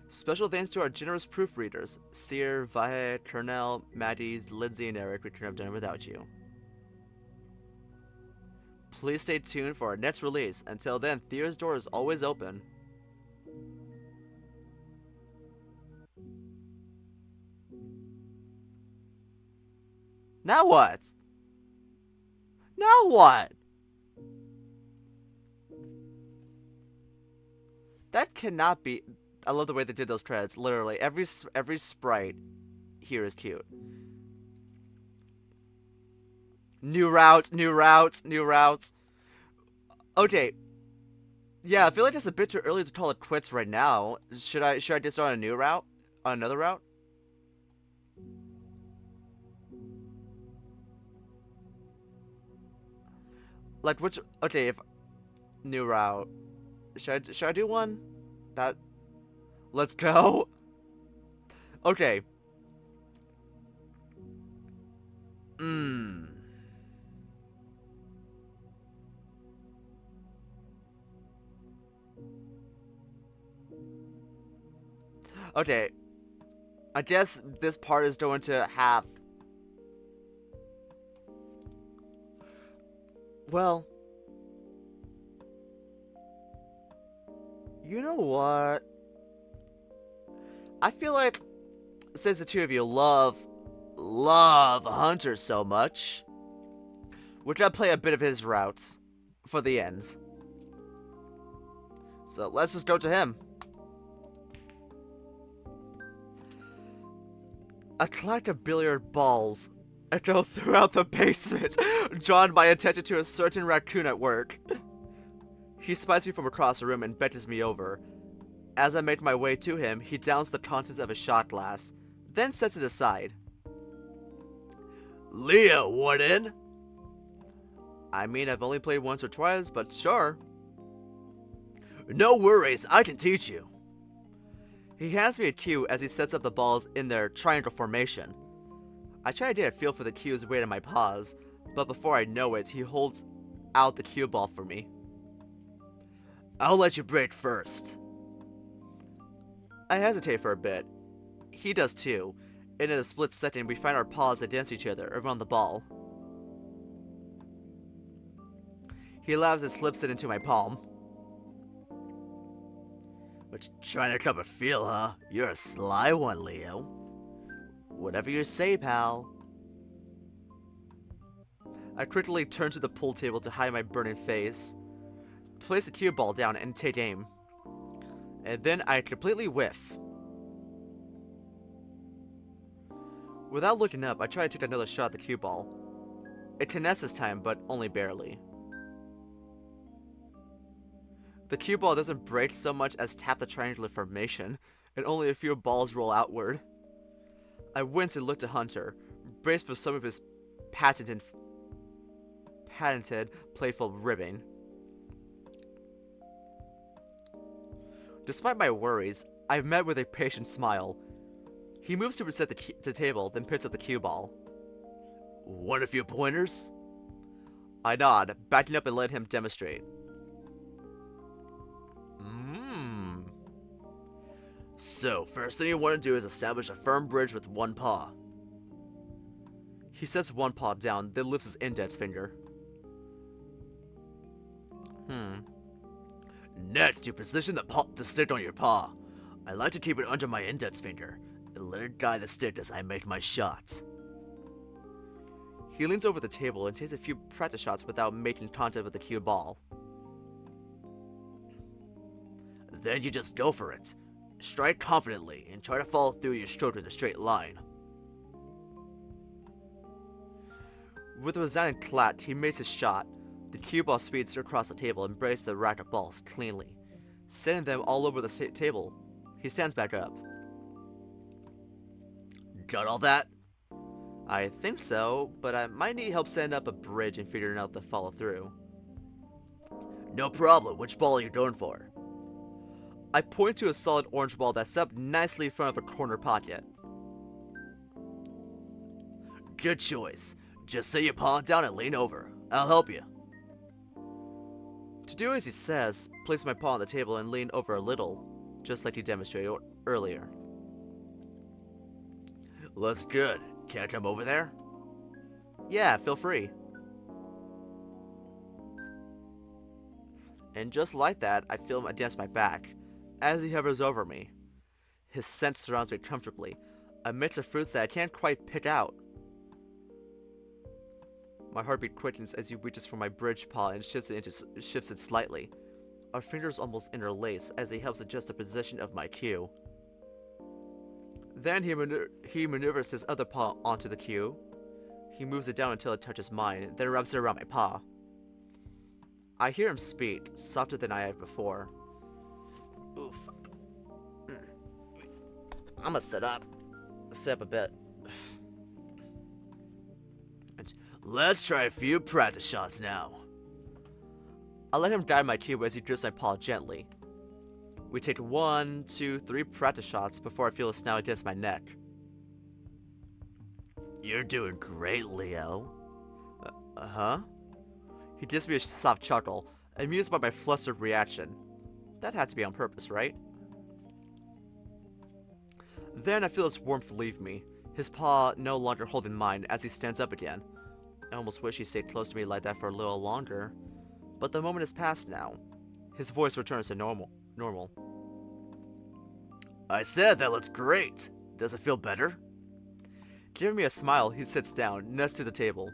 Special thanks to our generous proofreaders, Sear, Vahe, Kernel, Maddie, Lindsay, and Eric. We couldn't have done it without you. Please stay tuned for our next release. Until then, Theater's door is always open. Now what? Now what? That cannot be. I love the way they did those credits. Literally, every sprite here is cute. New routes. Okay. Yeah, I feel like it's a bit too early to call it quits right now. Should I just start on a new route? On another route? Like which? Okay, if new route. Should I do one? That. Let's go. Okay. Okay. I guess this part is going to have. Well. You know what? I feel like since the two of you love Hunter so much, we're gonna play a bit of his route for the ends. So let's just go to him. A clack of billiard balls echo throughout the basement, drawn by attention to a certain raccoon at work. He spies me from across the room and beckons me over. As I make my way to him, he downs the contents of a shot glass, then sets it aside. Leah, Warden! I mean, I've only played once or twice, but sure. No worries, I can teach you. He hands me a cue as he sets up the balls in their triangle formation. I try to get a feel for the cue's weight on my paws, but before I know it, he holds out the cue ball for me. I'll let you break first. I hesitate for a bit. He does too, and in a split second we find our paws against each other around the ball. He laughs and slips it into my palm. What, trying to come a feel, huh? You're a sly one, Leo. Whatever you say, pal. I quickly turn to the pool table to hide my burning face, place the cue ball down and take aim. And then I completely whiff. Without looking up, I try to take another shot at the cue ball. It connects this time, but only barely. The cue ball doesn't break so much as tap the triangular formation, and only a few balls roll outward. I wince and look to Hunter, braced for some of his patented playful ribbing. Despite my worries, I've met with a patient smile. He moves to reset the table, then picks up the cue ball. Want a few pointers? I nod, backing up and let him demonstrate. So, first thing you want to do is establish a firm bridge with one paw. He sets one paw down, then lifts his index finger. Next, you position the stick on your paw. I like to keep it under my index finger, and let it guide the stick as I make my shots. He leans over the table and takes a few practice shots without making contact with the cue ball. Then you just go for it. Strike confidently and try to follow through your stroke in a straight line. With a resounding clack, he makes his shot. The cue ball speeds across the table and breaks the rack of balls cleanly, sending them all over the table. He stands back up. Got all that? I think so, but I might need help setting up a bridge and figuring out the follow through. No problem. Which ball are you going for? I point to a solid orange ball that's set up nicely in front of a corner pocket. Good choice. Just set your paw down and lean over. I'll help you. To do as he says, place my paw on the table and lean over a little, just like he demonstrated earlier. Looks good. Can I come over there? Yeah, feel free. And just like that, I feel him against my back, as he hovers over me. His scent surrounds me comfortably, a mix of fruits that I can't quite pick out. My heartbeat quickens as he reaches for my bridge paw and shifts it slightly. Our fingers almost interlace as he helps adjust the position of my cue. Then he maneuvers his other paw onto the cue. He moves it down until it touches mine, then wraps it around my paw. I hear him speak, softer than I have before. Oof. I'm gonna sit up a bit. Let's try a few practice shots now. I let him guide my cue as he grips my paw gently. We take 1, 2, 3 practice shots before I feel a snout against my neck. You're doing great, Leo. Uh-huh. He gives me a soft chuckle, amused by my flustered reaction. That had to be on purpose, right? Then I feel his warmth leave me, his paw no longer holding mine as he stands up again. I almost wish he stayed close to me like that for a little longer, but the moment has passed now. His voice returns to normal. I said that looks great. Does it feel better? Giving me a smile, he sits down, next to the table.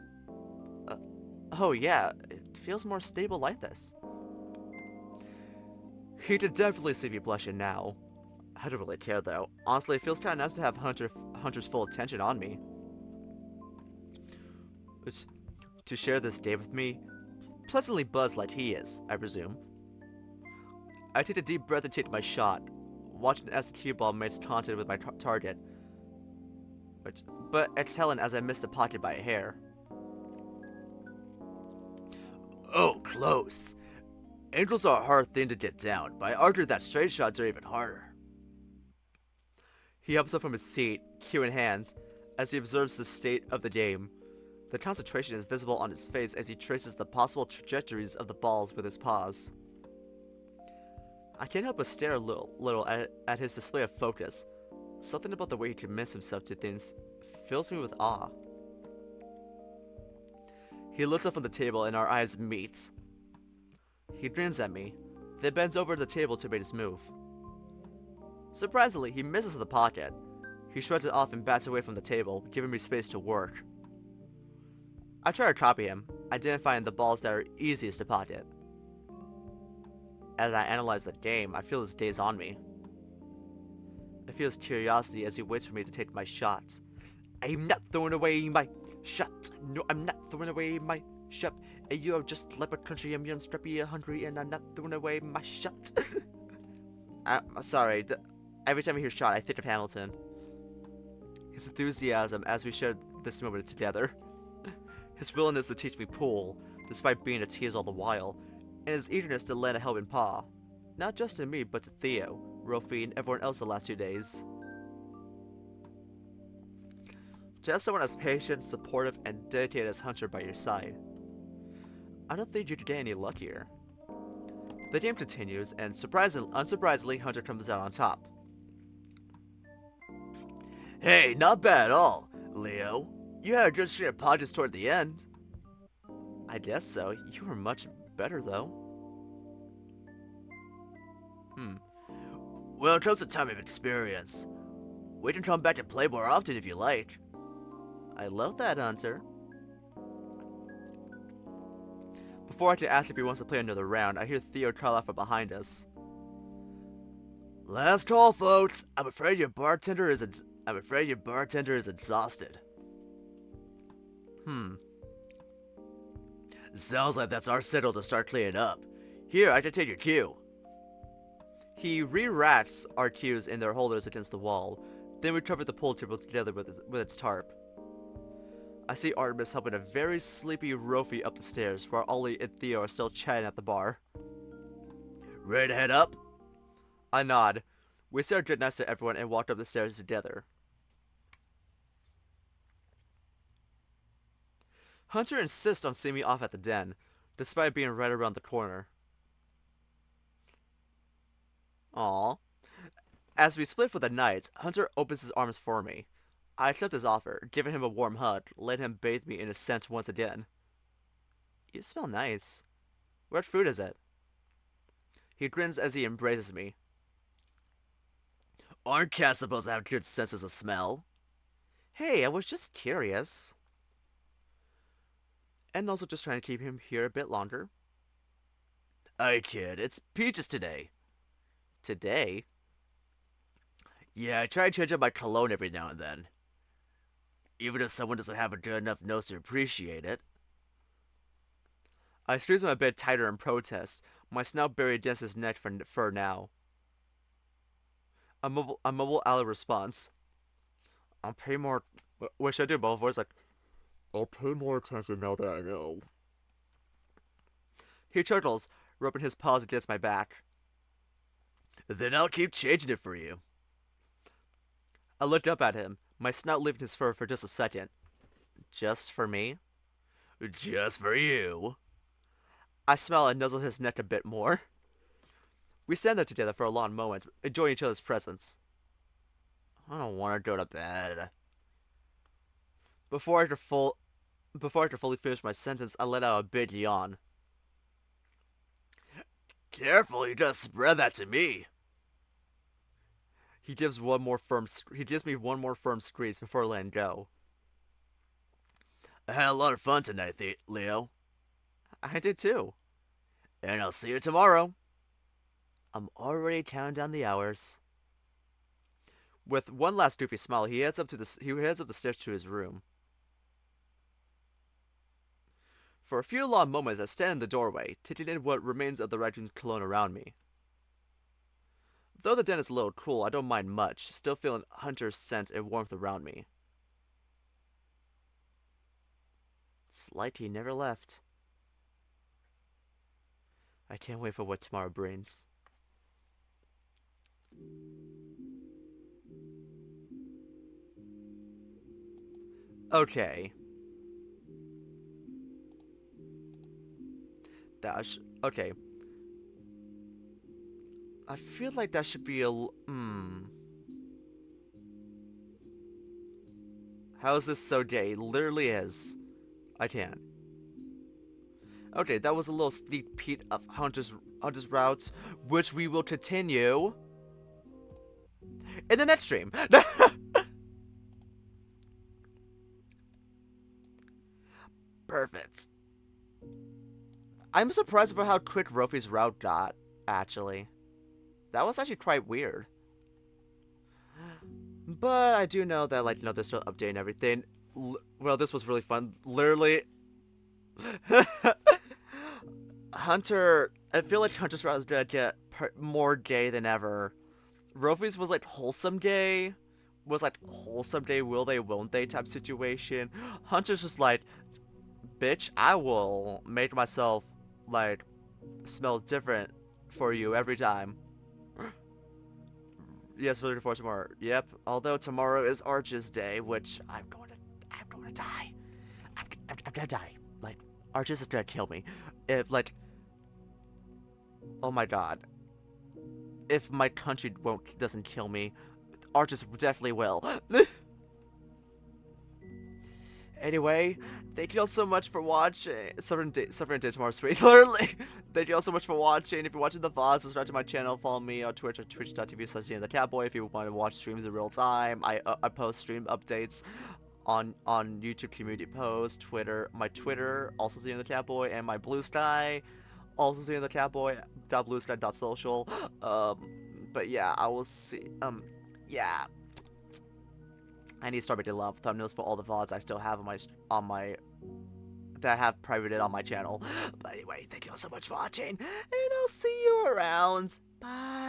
Oh yeah, it feels more stable like this. He could definitely see me blushing now. I don't really care though. Honestly, it feels kinda nice to have Hunter's full attention on me. To share this day with me, pleasantly buzzed like he is, I presume. I take a deep breath and take my shot, watching as the cue ball makes contact with my target, but exhaling as I miss the pocket by a hair. Oh, close. Angels are a hard thing to get down, but I argue that straight shots are even harder. He helps up from his seat, cue in hands, as he observes the state of the game. The concentration is visible on his face as he traces the possible trajectories of the balls with his paws. I can't help but stare a little at his display of focus. Something about the way he commits himself to things fills me with awe. He looks up from the table and our eyes meet. He grins at me, then bends over the table to make his move. Surprisingly, he misses the pocket. He shrugs it off and bats away from the table, giving me space to work. I try to copy him, identifying the balls that are easiest to pocket. As I analyze the game, I feel his gaze on me. I feel his curiosity as he waits for me to take my shot. I'm not throwing away my shot. No, I'm not throwing away my shot. And you have just left a country, I'm young, strappy, hungry, and I'm not throwing away my shot. I'm sorry. Every time I hear shot, I think of Hamilton. His enthusiasm as we shared this moment together. His willingness to teach me pool, despite being a tease all the while, and his eagerness to lend a helping paw. Not just to me, but to Theo, Rofi, and everyone else the last 2 days. To have someone as patient, supportive, and dedicated as Hunter by your side, I don't think you could get any luckier. The game continues, and unsurprisingly, Hunter comes out on top. Hey, not bad at all, Leo. You had a good string of podges toward the end. I guess so. You were much better, though. Well, it comes a time of experience. We can come back and play more often if you like. I love that, Hunter. Before I can ask if he wants to play another round, I hear Theo call out from behind us. Last call, folks. I'm afraid your bartender is exhausted. Sounds like that's our signal to start cleaning up. Here, I can take your cue. He re-racks our cues in their holders against the wall, then we cover the pool table together with its tarp. I see Artemis helping a very sleepy Rofi up the stairs, while Ollie and Theo are still chatting at the bar. Ready to head up? I nod. We say our goodnights to everyone and walk up the stairs together. Hunter insists on seeing me off at the den, despite being right around the corner. Aww. As we split for the night, Hunter opens his arms for me. I accept his offer, giving him a warm hug, letting him bathe me in his scent once again. You smell nice. What fruit is it? He grins as he embraces me. Aren't cats supposed to have good senses of smell? Hey, I was just curious. And also just trying to keep him here a bit longer. Hey kid, it's peaches today. Today? Yeah, I try to change up my cologne every now and then. Even if someone doesn't have a good enough nose to appreciate it. I squeeze him a bit tighter in protest, my snout buried against his neck for now. A mobile ally response. I'll pay more... What should I do? Mobile voice like... I'll pay more attention now that I know. He chuckles, rubbing his paws against my back. Then I'll keep changing it for you. I looked up at him, my snout leaving his fur for just a second. Just for me? Just for you. I smile and nuzzle his neck a bit more. We stand there together for a long moment, enjoying each other's presence. I don't want to go to bed. Before I could fully finish my sentence, I let out a big yawn. Careful, you just spread that to me. He gives me one more firm squeeze before letting go. I had a lot of fun tonight, Leo. I did too. And I'll see you tomorrow. I'm already counting down the hours. With one last goofy smile, he heads up the stairs to his room. For a few long moments, I stand in the doorway, taking in what remains of the raccoon's cologne around me. Though the den is a little cool, I don't mind much, still feeling Hunter's scent and warmth around me. It's like he never left. I can't wait for what tomorrow brings. Okay. Dash. Okay. I feel like that should be a. How is this so gay? It literally is. I can't. Okay, that was a little sneak peek of Hunter's routes, which we will continue in the next stream. Perfect. I'm surprised about how quick Rofi's route got, actually. That was actually quite weird. But I do know that, like, they're still updating everything. Well, this was really fun. Literally, Hunter, I feel like Hunter's route is gonna get more gay than ever. Rofi's was like wholesome gay, was like wholesome gay, will they, won't they type situation. Hunter's just like, bitch, I will make myself like smell different for you every time. Yes, looking forward to tomorrow. Yep. Although tomorrow is Arch's day, which I'm going to die. I'm gonna die. Like, Arch's is gonna kill me. If like, oh my god, if my country doesn't kill me, Arch's definitely will. Anyway, thank you all so much for watching. Suffering day tomorrow, sweet. Literally. Thank you all so much for watching. If you're watching the VOD, subscribe to my channel. Follow me on Twitch at twitch.tv/TheCatboy if you want to watch streams in real time. I post stream updates on YouTube community posts, Twitter, my Twitter, also TheCatboy, and my Blue Sky, also TheCatboy. Bluesky.social. But yeah, I will see. Yeah. I need to start making love thumbnails for all the VODs I still have on my that I have privated on my channel. But anyway, thank you all so much for watching, and I'll see you around. Bye.